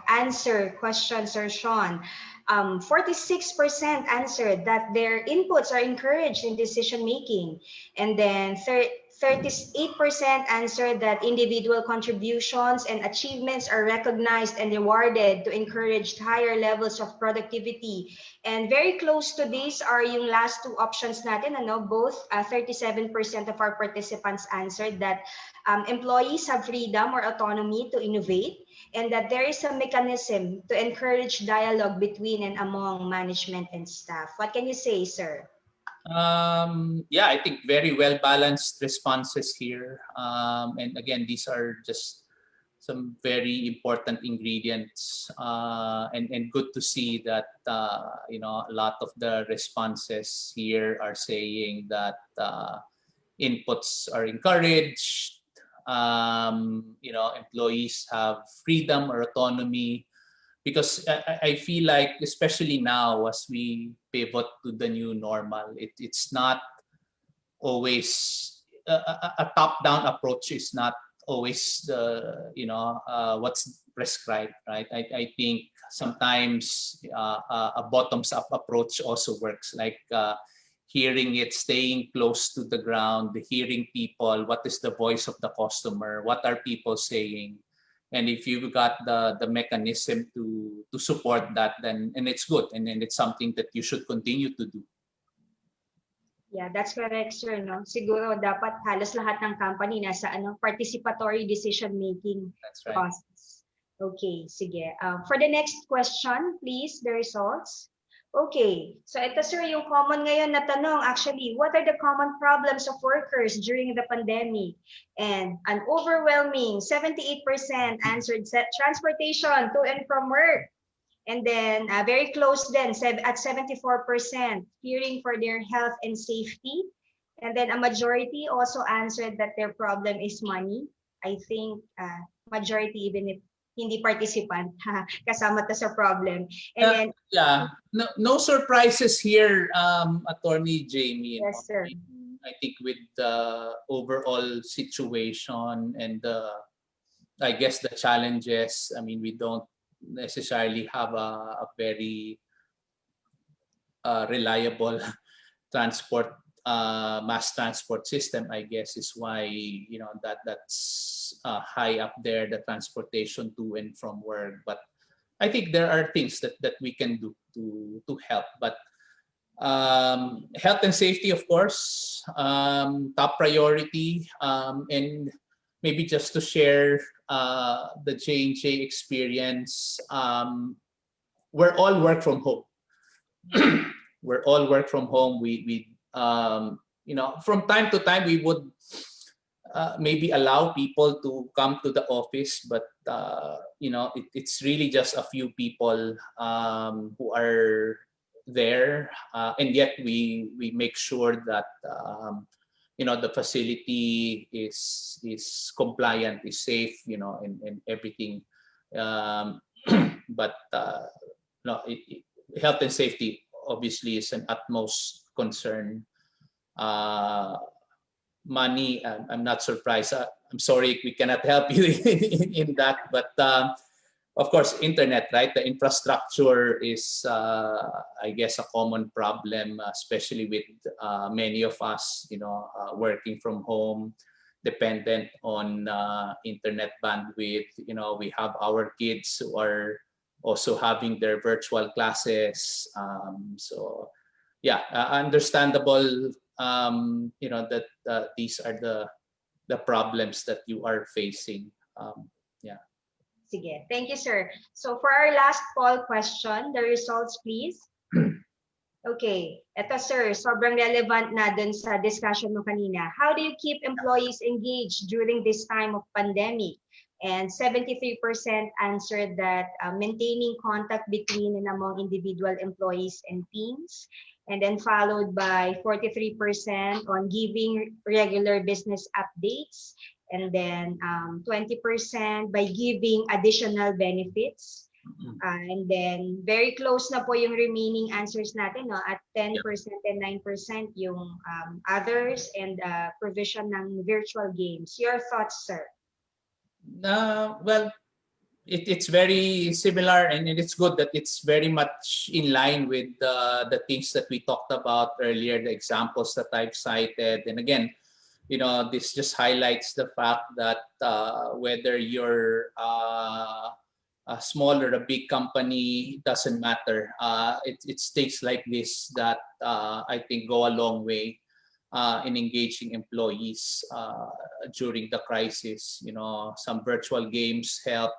answer question, Sir Sean. 46% answered that their inputs are encouraged in decision making. And then 38% answered that individual contributions and achievements are recognized and rewarded to encourage higher levels of productivity. And very close to this are yung last two options natin, both 37% of our participants answered that employees have freedom or autonomy to innovate, and that there is a mechanism to encourage dialogue between and among management and staff. What can you say, sir? Yeah, I think very well balanced responses here. And again, these are just some very important ingredients, and good to see that a lot of the responses here are saying that inputs are encouraged. Employees have freedom or autonomy, because I feel like, especially now as we pivot to the new normal, it's not always a top-down approach is not always the what's prescribed, right? I think sometimes a bottoms-up approach also works, like hearing it, staying close to the ground, hearing people, what is the voice of the customer, what are people saying, and if you've got the mechanism to support that, then it's good, and it's something that you should continue to do. Yeah, that's correct, sir. No? Siguro dapat halos lahat ng company nasa participatory decision making process. Okay, sige. For the next question, please, the results. Okay, so ito, sir, yung common ngayon na tanong, actually, what are the common problems of workers during the pandemic? And an overwhelming 78% answered transportation to and from work. And then very close then at 74%, fearing for their health and safety. And then a majority also answered that their problem is money. I think majority, even if hindi participant, kasama to sa problem. And then yeah, no surprises here, Attorney Jamie. Yes, sir. I think with the overall situation and I guess the challenges, I mean, we don't necessarily have a very reliable transport, mass transport system, I guess, is why that's high up there, the transportation to and from work. But I think there are things that we can do to help. But health and safety, of course, top priority. And maybe just to share the J&J experience, we're all work from home. We're all work from home. We from time to time we would maybe allow people to come to the office, but it's really just a few people who are there, and yet we make sure that the facility is compliant, is safe, and everything. Um, but no, health and safety obviously is an utmost concern. Money, I'm not surprised. I'm sorry we cannot help you in that, but of course, internet, right? The infrastructure is, I guess, a common problem, especially with many of us, working from home, dependent on internet bandwidth. We have our kids who are also having their virtual classes. So, yeah, understandable. That these are the problems that you are facing. Yeah. Sige. Thank you, sir. So for our last poll question, the results, please. Okay. Ito, sir, sobrang relevant na dun sa discussion mo kanina. How do you keep employees engaged during this time of pandemic? And 73% answered that maintaining contact between and among individual employees and teams. And then followed by 43% on giving regular business updates. And then 20% by giving additional benefits. And then very close na po yung remaining answers natin, no? At 10% and 9% yung others and provision ng virtual games. Your thoughts, sir? Well, it's very similar, and it's good that it's very much in line with the things that we talked about earlier, the examples that I've cited. And again, this just highlights the fact that whether you're a small or a big company, it doesn't matter. It's things like this that I think go a long way in engaging employees during the crisis. Some virtual games help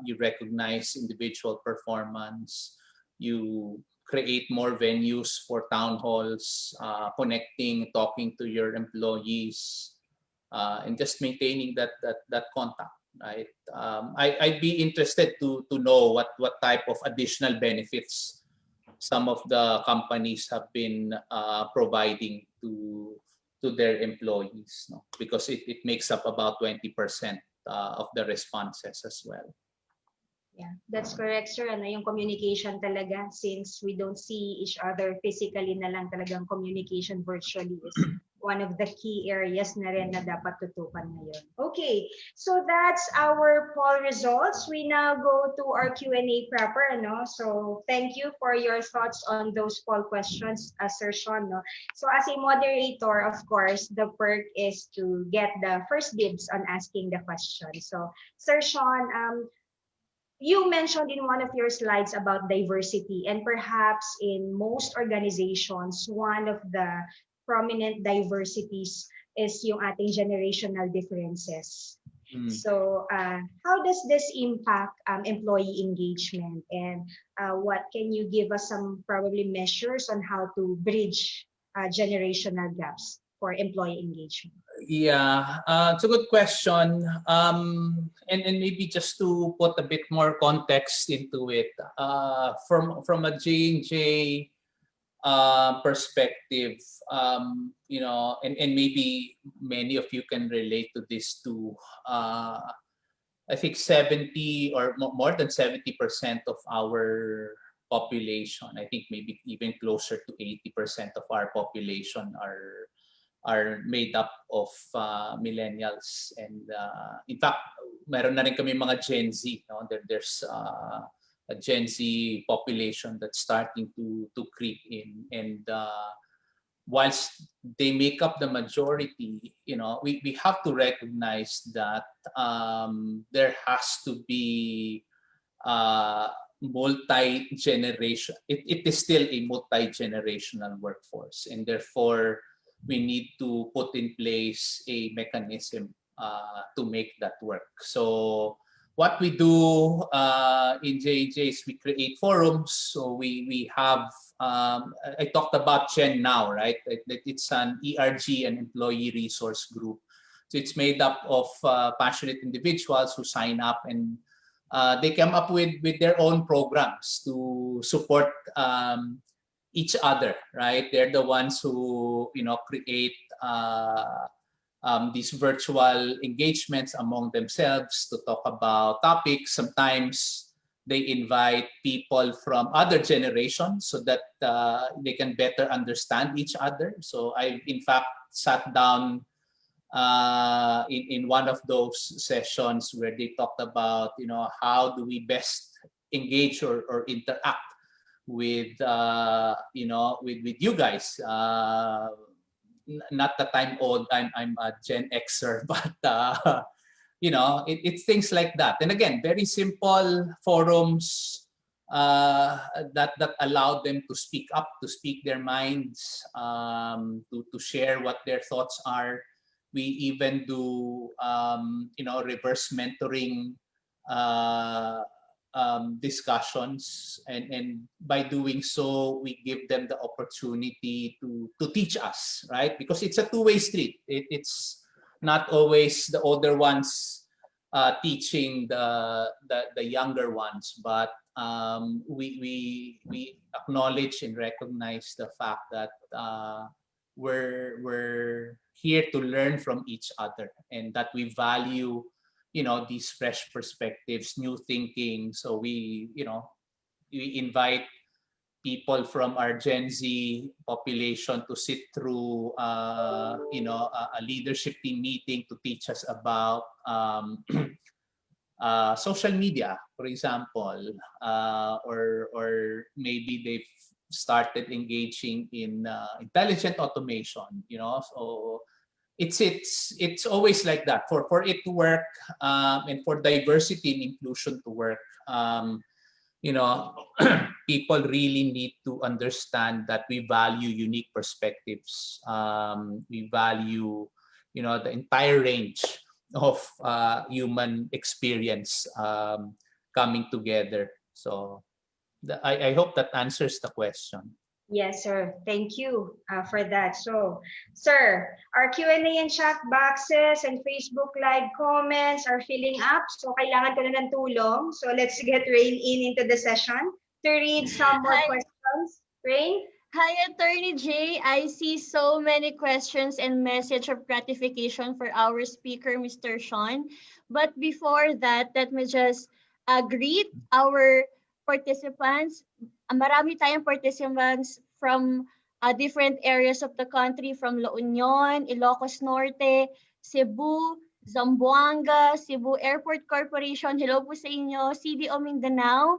you recognize individual performance. You create more venues for town halls, connecting, talking to your employees, and just maintaining that contact. Right. I'd be interested to know what type of additional benefits some of the companies have been providing to their employees, no? Because it makes up about 20% of the responses as well. Yeah, that's correct, sir. Yung communication talaga, since we don't see each other physically na lang, talagang communication virtually is one of the key areas na rin na dapat tutukan ngayon. Okay, so that's our poll results. We now go to our Q&A proper, no? So thank you for your thoughts on those poll questions, Sir Sean, no? So as a moderator, of course, the perk is to get the first dibs on asking the question. So Sir Sean, you mentioned in one of your slides about diversity, and perhaps in most organizations, one of the prominent diversities is yung ating generational differences. So how does this impact employee engagement, and what can you give us some probably measures on how to bridge generational gaps for employee engagement? Yeah, it's a good question. And maybe just to put a bit more context into it, from a J&J perspective, and maybe many of you can relate to this too. I think 70 or more than 70% of our population, I think maybe even closer to 80% of our population are made up of millennials, and in fact meron na rin kami mga Gen Z, no? There's a Gen Z population that's starting to creep in, and whilst they make up the majority, we have to recognize that there has to be multi-generation. It is still a multi-generational workforce, and therefore we need to put in place a mechanism to make that work. So what we do in JJ is we create forums. So we have, I talked about Chen now, right? It's an ERG, an employee resource group. So it's made up of passionate individuals who sign up, and they come up with their own programs to support each other, right? They're the ones who create these virtual engagements among themselves to talk about topics. Sometimes they invite people from other generations so that they can better understand each other. So I, in fact, sat down in one of those sessions where they talked about, how do we best engage or interact with, with you guys. Not that I'm old, I'm a Gen Xer, but it's things like that. And again, very simple forums that allow them to speak up, to speak their minds, to share what their thoughts are. We even do reverse mentoring discussions, and by doing so we give them the opportunity to teach us, right? Because it's a two-way street. It's not always the older ones teaching the younger ones, but we acknowledge and recognize the fact that we're here to learn from each other, and that we value these fresh perspectives, new thinking. So we invite people from our Gen Z population to sit through a leadership team meeting to teach us about social media, for example, or maybe they've started engaging in intelligent automation. So it's always like that. For it to work, and for diversity and inclusion to work, people really need to understand that we value unique perspectives. We value, the entire range of human experience coming together. So I hope that answers the question. Yes, sir. Thank you for that. So, sir, our Q&A and chat boxes and Facebook Live comments are filling up. So, kailangan ko na ng tulong. So, let's get Rain into the session to read some more Hi. questions. Rain? Hi, Attorney Jay. I see so many questions and message of gratification for our speaker, Mr. Sean. But before that, let me just greet our participants. Marami tayong participants from different areas of the country, from La Union, Ilocos Norte, Cebu, Zamboanga, Cebu Airport Corporation. Hello po sa inyo. CDO Mindanao,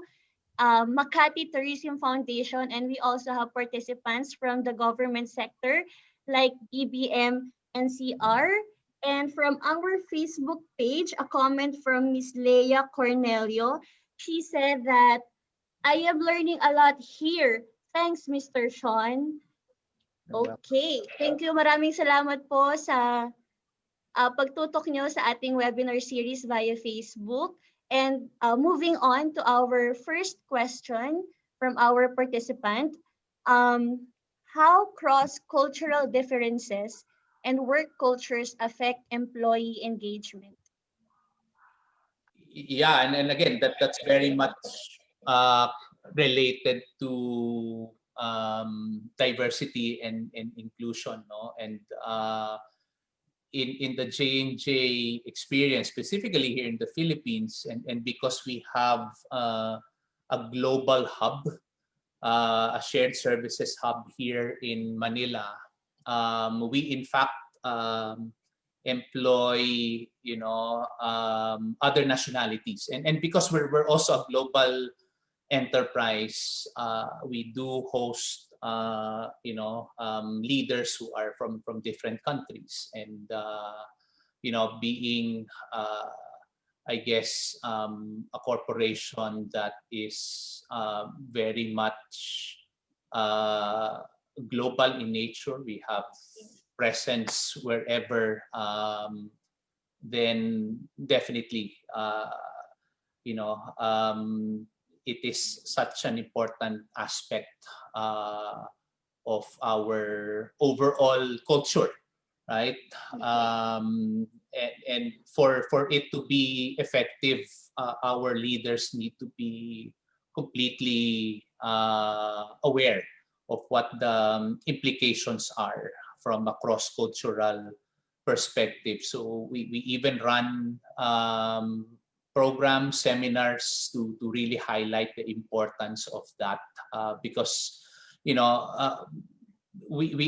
Makati Tourism Foundation, and we also have participants from the government sector like BBM NCR. And from our Facebook page, a comment from Miss Leia Cornelio. She said that I am learning a lot here. Thanks, Mr. Sean. Okay. Thank you. Maraming salamat po sa pagtutok nyo sa ating webinar series via Facebook. And moving on to our first question from our participant, how cross-cultural differences and work cultures affect employee engagement? Yeah, and again, that's very much related to diversity and inclusion, no? And in the J&J experience, specifically here in the Philippines, and because we have a global hub, a shared services hub here in Manila, we in fact employ other nationalities, and because we're also a global enterprise, we do host leaders who are from different countries, and being I guess a corporation that is very much global in nature. We have presence wherever. Then definitely, it is such an important aspect of our overall culture, right? And for it to be effective, our leaders need to be completely aware of what the implications are from a cross-cultural perspective. So we even run programs, seminars to really highlight the importance of that, because we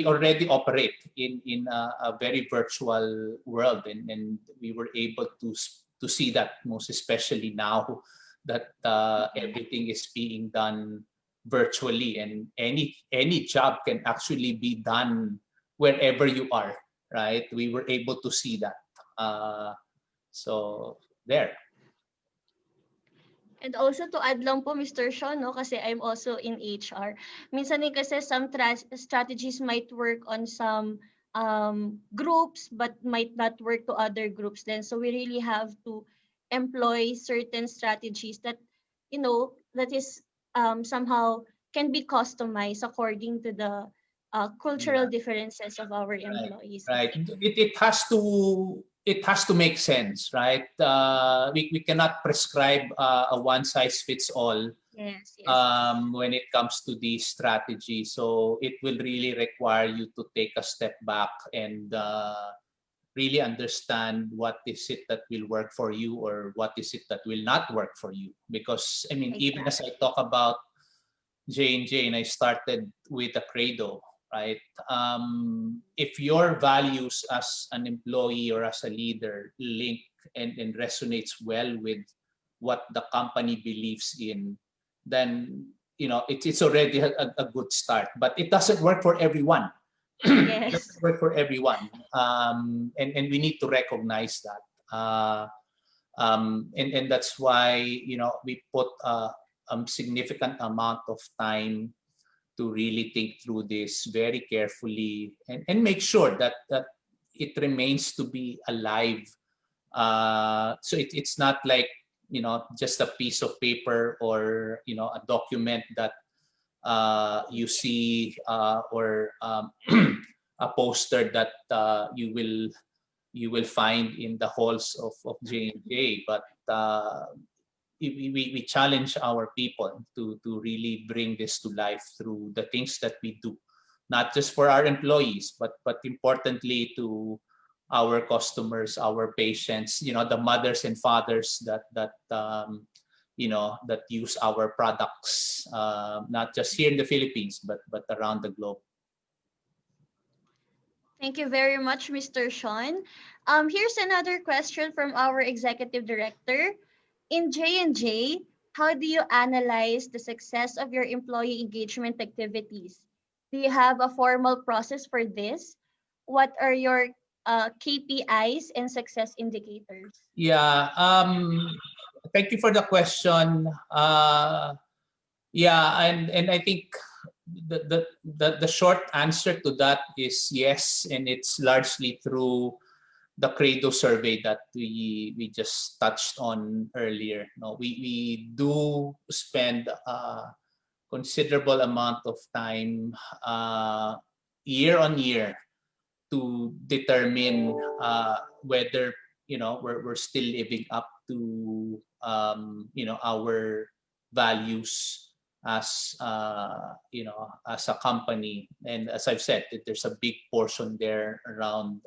already operate in a very virtual world, and we were able to see that, most especially now that everything is being done virtually, and any job can actually be done wherever you are, right? We were able to see that. So there. And also to add lang po, Mr. Sean, no, kasi I'm also in HR. Minsan din kasi some strategies might work on some groups but might not work to other groups then. So we really have to employ certain strategies that, that is somehow can be customized according to the cultural differences of our employees. Right. It has to make sense, right? We cannot prescribe a one size fits all. Yes. When it comes to these strategies. So it will really require you to take a step back and really understand what is it that will work for you, or what is it that will not work for you. Because I mean, even as I talk about J&J, and I started with a Credo, right? If your values as an employee or as a leader link and resonates well with what the company believes in, then it's already a good start. But it doesn't work for everyone. It Yes. doesn't work for everyone, and we need to recognize that. And that's why we put a significant amount of time to really think through this very carefully, and make sure that it remains to be alive. So it's not like just a piece of paper, or a document that you see, or a poster that you will find in the halls of J&J. But we challenge our people to really bring this to life through the things that we do, not just for our employees, but importantly to our customers, our patients, the mothers and fathers that use our products, not just here in the Philippines, but around the globe. Thank you very much, Mr. Sean. Here's another question from our executive director. In J&J, how do you analyze the success of your employee engagement activities? Do you have a formal process for this? What are your KPIs and success indicators? Yeah. Thank you for the question. Yeah, and I think the short answer to that is yes, and it's largely through the Credo survey that we just touched on earlier. No, we do spend a considerable amount of time year on year to determine whether we're still living up to our values as as a company. And as I've said, there's a big portion there around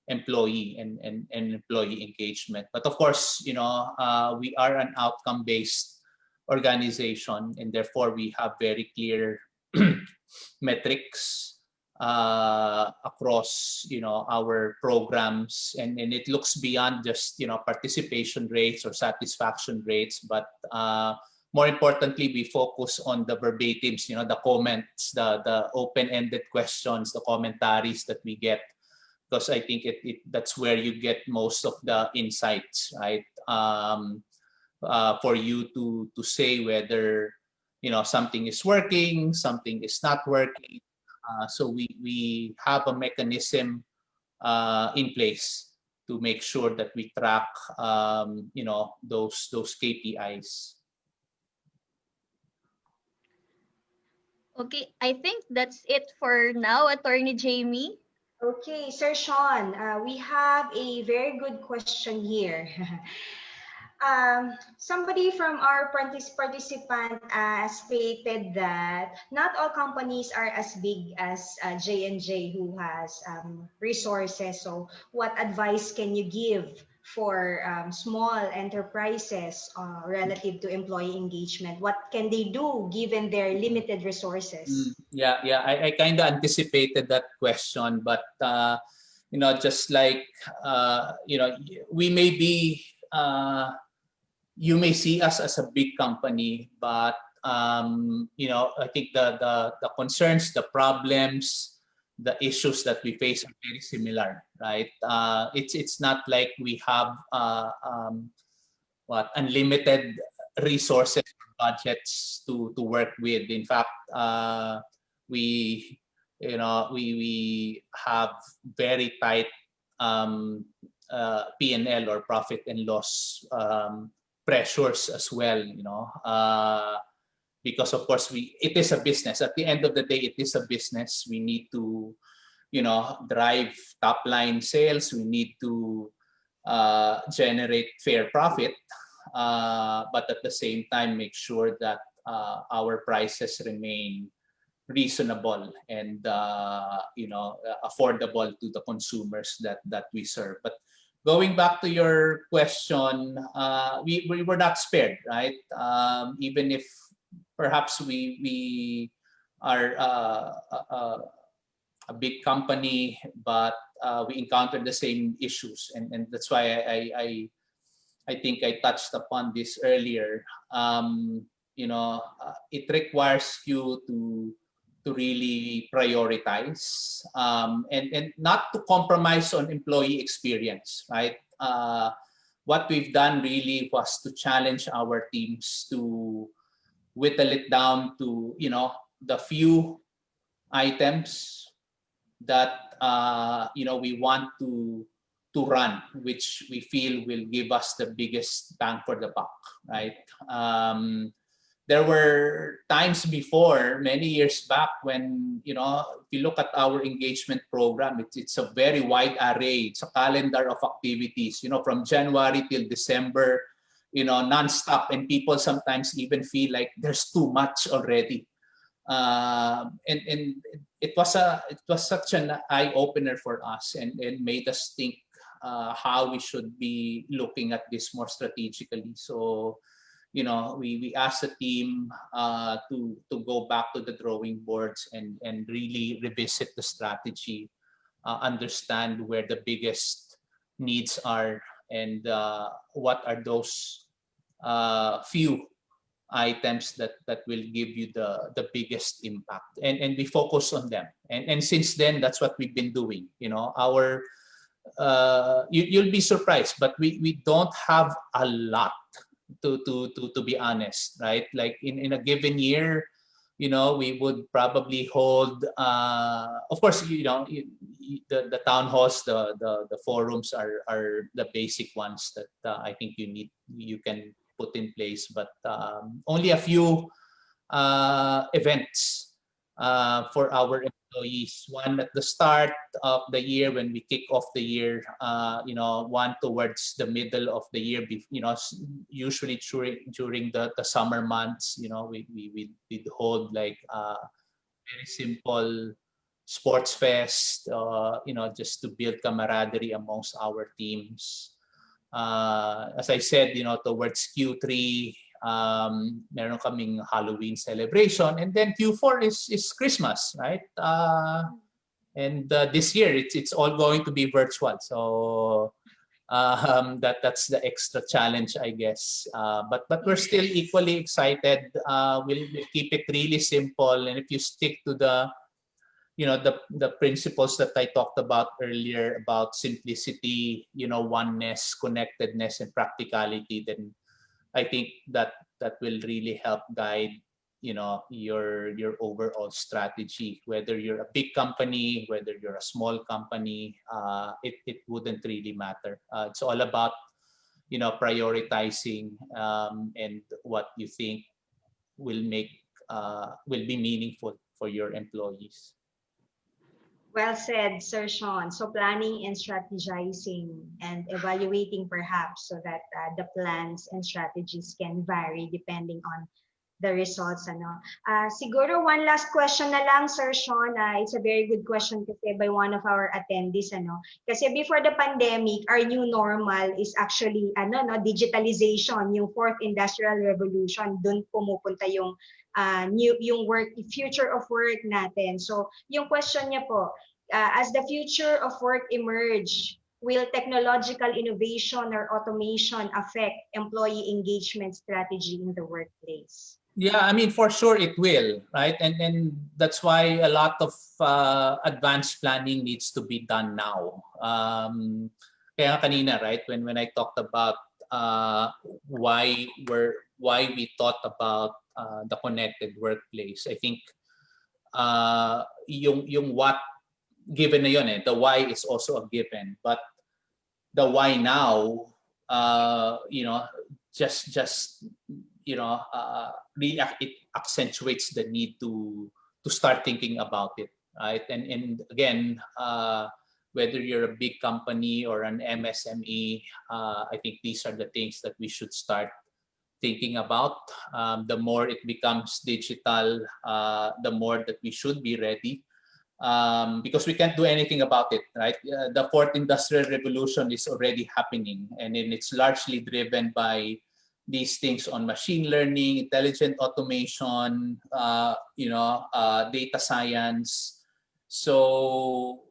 employee and employee engagement. But of course, we are an outcome-based organization, and therefore we have very clear metrics across, our programs, and it looks beyond just, participation rates or satisfaction rates, but more importantly, we focus on the verbatims, the comments, the open-ended questions, the commentaries that we get, because I think that's where you get most of the insights, right? For you to say whether, something is working, something is not working. So we have a mechanism in place to make sure that we track, those KPIs. Okay, I think that's it for now, Attorney Jamie. Okay, Sir Sean, we have a very good question here. Somebody from our participant stated that not all companies are as big as J&J, who has resources. So what advice can you give for small enterprises relative to employee engagement? What can they do given their limited resources? Yeah, I kind of anticipated that question, but just like we may be, you may see us as a big company, but I think the concerns, the problems, the issues that we face are very similar, right? It's not like we have unlimited resources or budgets to work with. In fact, we we have very tight P&L, or profit and loss, pressures as well, because of course it is a business. At the end of the day, it is a business. We need to drive top line sales. We need to generate fair profit, but at the same time make sure that our prices remain reasonable and affordable to the consumers that we serve. But going back to your question, we were not spared, right? Even if perhaps we are a big company, but we encountered the same issues, and that's why I think I touched upon this earlier. It requires you to really prioritize, and not to compromise on employee experience, right? What we've done really was to challenge our teams to whittle it down to the few items that we want to run, which we feel will give us the biggest bang for the buck, right? There were times before, many years back, when if you look at our engagement program, it's a very wide array. It's a calendar of activities, from January till December, nonstop, and people sometimes even feel like there's too much already. And it was such an eye opener for us, and made us think how we should be looking at this more strategically. So we asked the team to go back to the drawing boards and really revisit the strategy, understand where the biggest needs are, and what are those few items that will give you the biggest impact, and we focus on them, and since then that's what we've been doing. Our you'll be surprised, but we don't have a lot, to be honest, right? Like in a given year, we would probably hold, of course, the town halls, the forums are the basic ones that I think you can put in place, but only a few events for our employees. One at the start of the year when we kick off the year, one towards the middle of the year, usually during the summer months. We'd hold like very simple sports fest, just to build camaraderie amongst our teams. As I said, towards Q3, meron kaming Halloween celebration, and then Q4 is Christmas, right? And this year, it's all going to be virtual. So that's the extra challenge, I guess. But we're still equally excited. We'll keep it really simple, and if you stick to the principles that I talked about earlier about simplicity, oneness, connectedness, and practicality, then I think that will really help guide your overall strategy. Whether you're a big company, whether you're a small company, it wouldn't really matter. It's all about prioritizing and what you think will be meaningful for your employees. Well said, Sir Sean. So planning and strategizing and evaluating perhaps so that the plans and strategies can vary depending on the results. Ano. Siguro one last question na lang, Sir Sean. It's a very good question kasi by one of our attendees. Ano. Kasi before the pandemic, our new normal is actually digitalization, yung fourth industrial revolution. Doon pumupunta yung yung future of work natin. So yung question niya po, as the future of work emerge, will technological innovation or automation affect employee engagement strategy in the workplace? Yeah, I mean, for sure it will, right? And that's why a lot of advanced planning needs to be done now. Kaya kanina, right, when I talked about why we thought about the connected workplace, I think yung what given na yun, the why is also a given, but the why now, just really it accentuates the need to start thinking about it, right? And again, whether you're a big company or an MSME, I think these are the things that we should start thinking about. The more it becomes digital, the more that we should be ready. Because we can't do anything about it, right? The fourth industrial revolution is already happening, and then it's largely driven by these things on machine learning, intelligent automation, data science. So,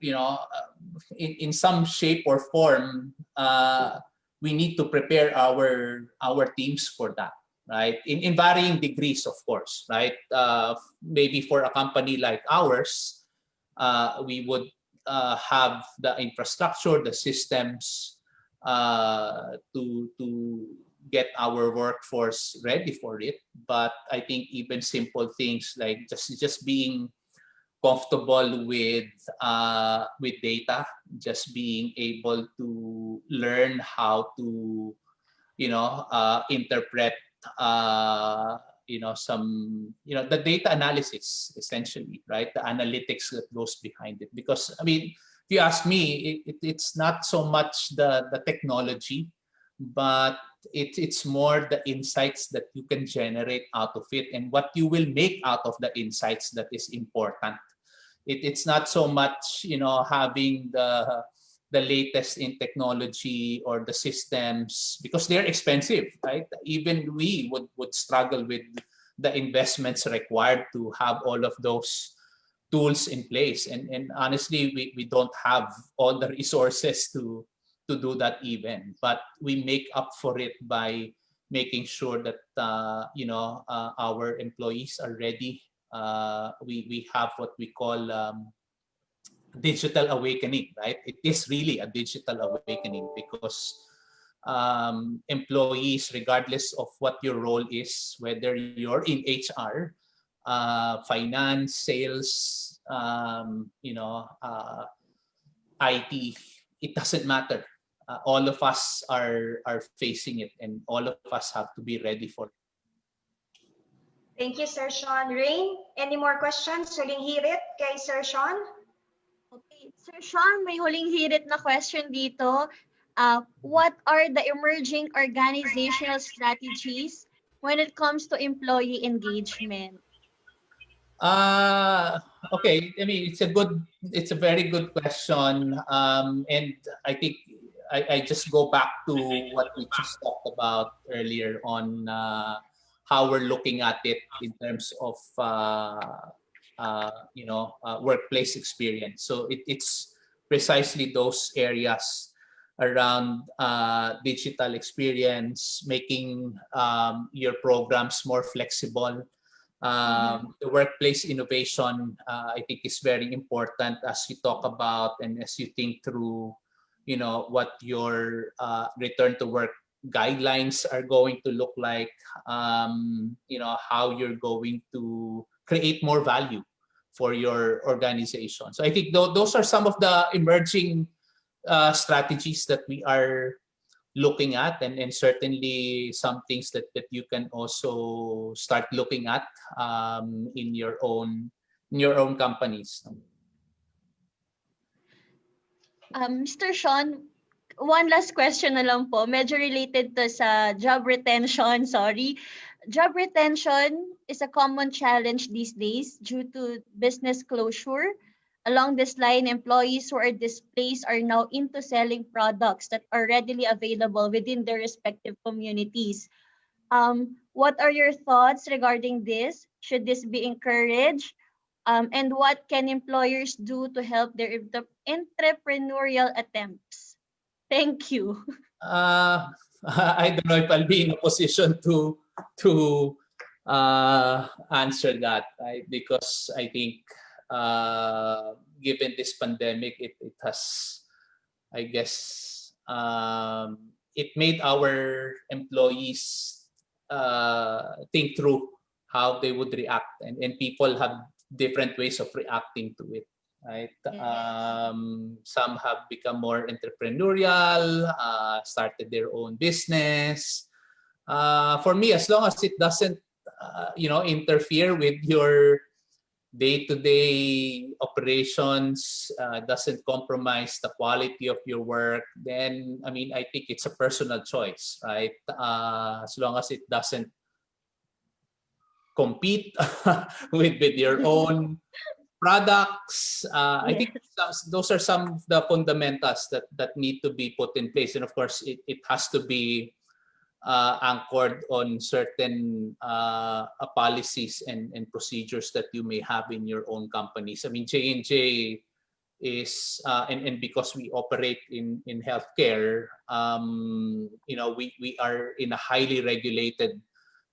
in some shape or form, we need to prepare our teams for that, right? In varying degrees, of course, right? Maybe for a company like ours, we would have the infrastructure, the systems to get our workforce ready for it. But I think even simple things like just being comfortable with data, just being able to learn how to interpret the data analysis, essentially, right? The analytics that goes behind it. Because I mean, if you ask me, it's not so much the technology, but it's more the insights that you can generate out of it and what you will make out of the insights that is important. It's not so much having the latest in technology or the systems, because they're expensive, right? Even we would struggle with the investments required to have all of those tools in place, and honestly we don't have all the resources to do that even, but we make up for it by making sure that our employees are ready. We have what we call digital awakening, right? It is really a digital awakening because employees, regardless of what your role is, whether you're in HR, finance, sales, IT, it doesn't matter. All of us are facing it, and all of us have to be ready for it. Thank you, Sir Sean. Rain, any more questions? Huling hirit kay Sir Sean? Okay, Sir Sean, may huling hirit na question dito. What are the emerging organizational strategies when it comes to employee engagement? Okay. I mean, it's a very good question. And I think I just go back to what we just talked about earlier on how we're looking at it in terms of workplace experience. So it's precisely those areas around digital experience, making your programs more flexible. The workplace innovation, I think, is very important as you talk about and as you think through, what your return to work guidelines are going to look like, how you're going to create more value for your organization. So I think those are some of the emerging strategies that we are looking at, and certainly some things that you can also start looking at in your own companies. Mr. Sean, one last question na lang po. Medyo related to sa job retention, sorry. Job retention is a common challenge these days due to business closure. Along this line, employees who are displaced are now into selling products that are readily available within their respective communities. What are your thoughts regarding this? Should this be encouraged? And what can employers do to help their entrepreneurial attempts? Thank you. Uh, I don't know if I'll be in a position to answer that, right? Because I think given this pandemic, it has, I guess, it made our employees think through how they would react, and people have different ways of reacting to it, right? Yes. Some have become more entrepreneurial, started their own business. For me, as long as it doesn't, interfere with your day-to-day operations, doesn't compromise the quality of your work, then I mean, I think it's a personal choice, right? As long as it doesn't compete with your own products. I think Yes. those are some of the fundamentals that need to be put in place, and of course, it has to be anchored on certain policies and procedures that you may have in your own companies. I mean, J&J is, and because we operate in healthcare, we are in a highly regulated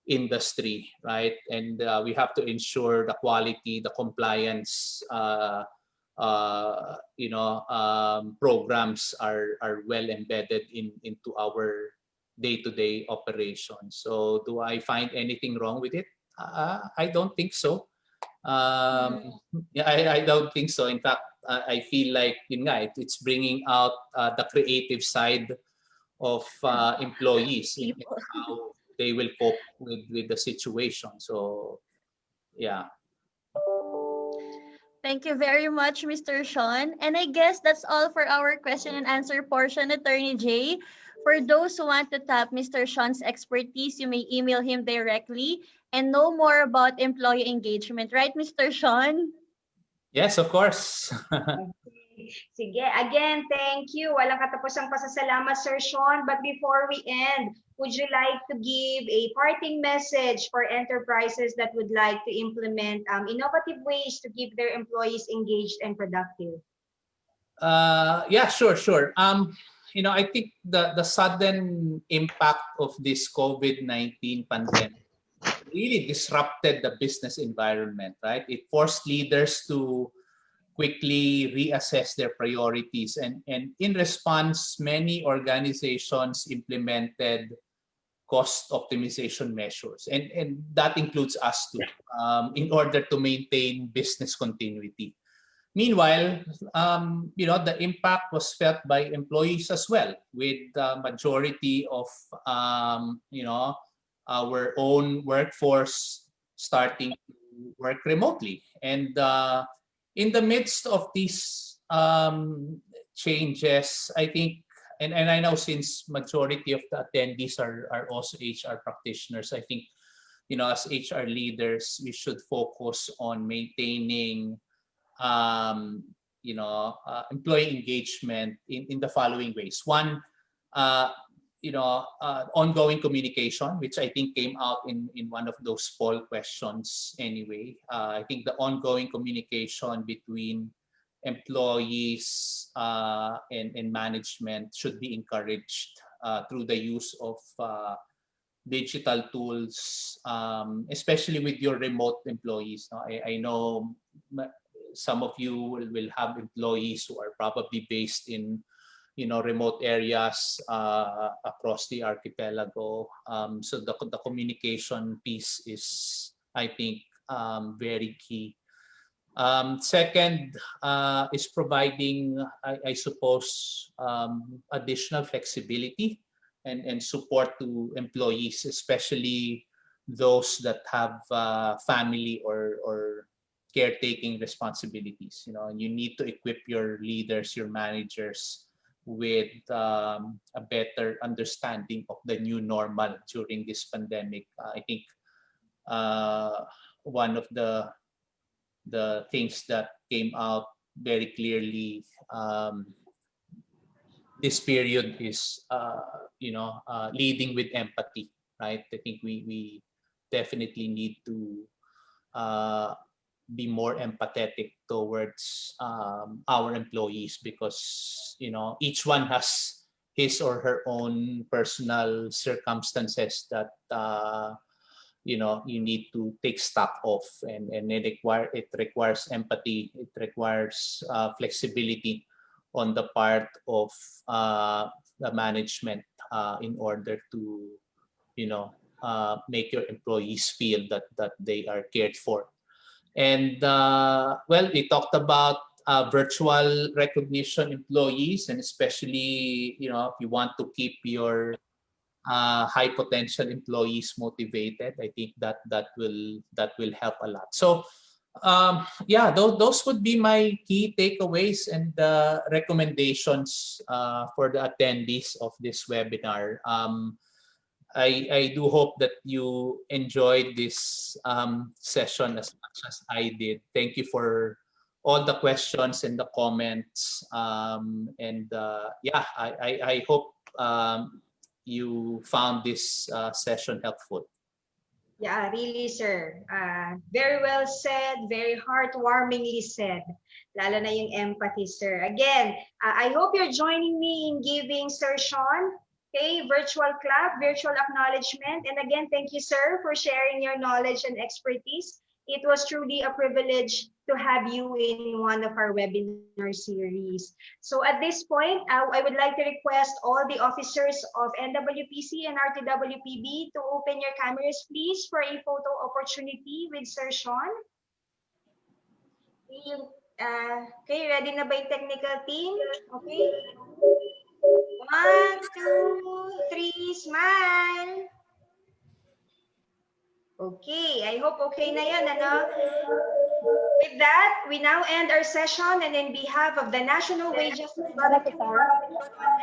industry, right? And we have to ensure the quality, the compliance, programs are well embedded into our day-to-day operations. So do I find anything wrong with it? I don't think so. Mm. Yeah, I don't think so. In fact, I feel like it's bringing out the creative side of employees in People. how they will cope with the situation. So yeah. Thank you very much, Mr. Sean. And I guess that's all for our question and answer portion, Attorney Jay. For those who want to tap Mr. Sean's expertise, you may email him directly and know more about employee engagement. Right, Mr. Sean? Yes, of course. Okay. Sige, again, thank you. Walang katapusang pasasalamat, Sir Sean. But before we end, would you like to give a parting message for enterprises that would like to implement innovative ways to keep their employees engaged and productive? Yeah, sure. I think the sudden impact of this COVID-19 pandemic really disrupted the business environment, right? It forced leaders to quickly reassess their priorities. And in response, many organizations implemented cost optimization measures. And that includes us too, in order to maintain business continuity. Meanwhile, the impact was felt by employees as well, with the majority of, our own workforce starting to work remotely. And in the midst of these changes, I think, and I know since majority of the attendees are also HR practitioners, I think, as HR leaders, we should focus on maintaining employee engagement in the following ways. One, uh, ongoing communication, which I think came out in one of those poll questions anyway. I think the ongoing communication between employees and management should be encouraged through the use of digital tools, especially with your remote employees. No? I know some of you will have employees who are probably based in remote areas across the archipelago. So the communication piece is, I think, very key. Second is providing, I suppose, additional flexibility and support to employees, especially those that have family or caretaking responsibilities. And you need to equip your leaders, your managers, with a better understanding of the new normal during this pandemic. I think one of the things that came out very clearly this period is leading with empathy, right? I think we definitely need to be more empathetic towards our employees, because each one has his or her own personal circumstances that you need to take stock of, and it requires empathy, it requires flexibility on the part of the management in order to make your employees feel that they are cared for. And well, we talked about virtual recognition employees, and especially if you want to keep your high potential employees motivated, I think that will help a lot. So yeah, those would be my key takeaways and recommendations for the attendees of this webinar. I do hope that you enjoyed this session as much as I did. Thank you for all the questions and the comments. And yeah, I hope you found this session helpful. Yeah, really, sir. Very well said, very heartwarmingly said. Lalo na yung empathy, sir. Again, I hope you're joining me in giving Sir Sean virtual clap, virtual acknowledgement. And again, thank you, sir, for sharing your knowledge and expertise. It was truly a privilege to have you in one of our webinar series. So at this point, I would like to request all the officers of NWPC and RTWPB to open your cameras, please, for a photo opportunity with Sir Sean. Okay, ready na ba yung technical team? Okay. 1, 2, 3, smile. Okay, I hope okay na yan, ano? With that, we now end our session, and in behalf of the National Wages and Productivity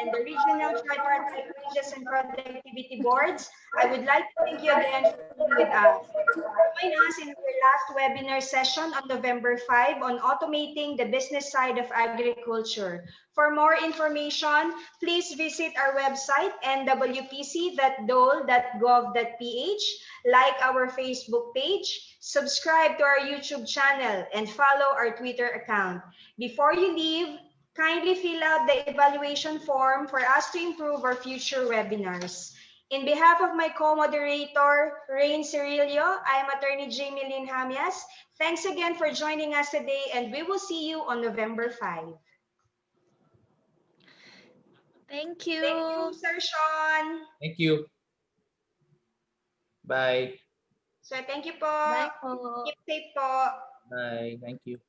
and the Regional Tripartite Wages and Productivity Boards, I would like to thank you again for being with us. Join us in our last webinar session on November 5 on automating the business side of agriculture. For more information, please visit our website nwpc.dole.gov.ph, like our Facebook page, subscribe to our YouTube channel, and follow our Twitter account. Before you leave, kindly fill out the evaluation form for us to improve our future webinars. In behalf of my co-moderator, Rain Cirillo, I am Attorney Jamie Lynn Hamias. Thanks again for joining us today, and we will see you on November 5. Thank you. Thank you, Sir Sean. Thank you. Bye. Sir, thank you po. Bye po. Keep safe po. Bye. Thank you.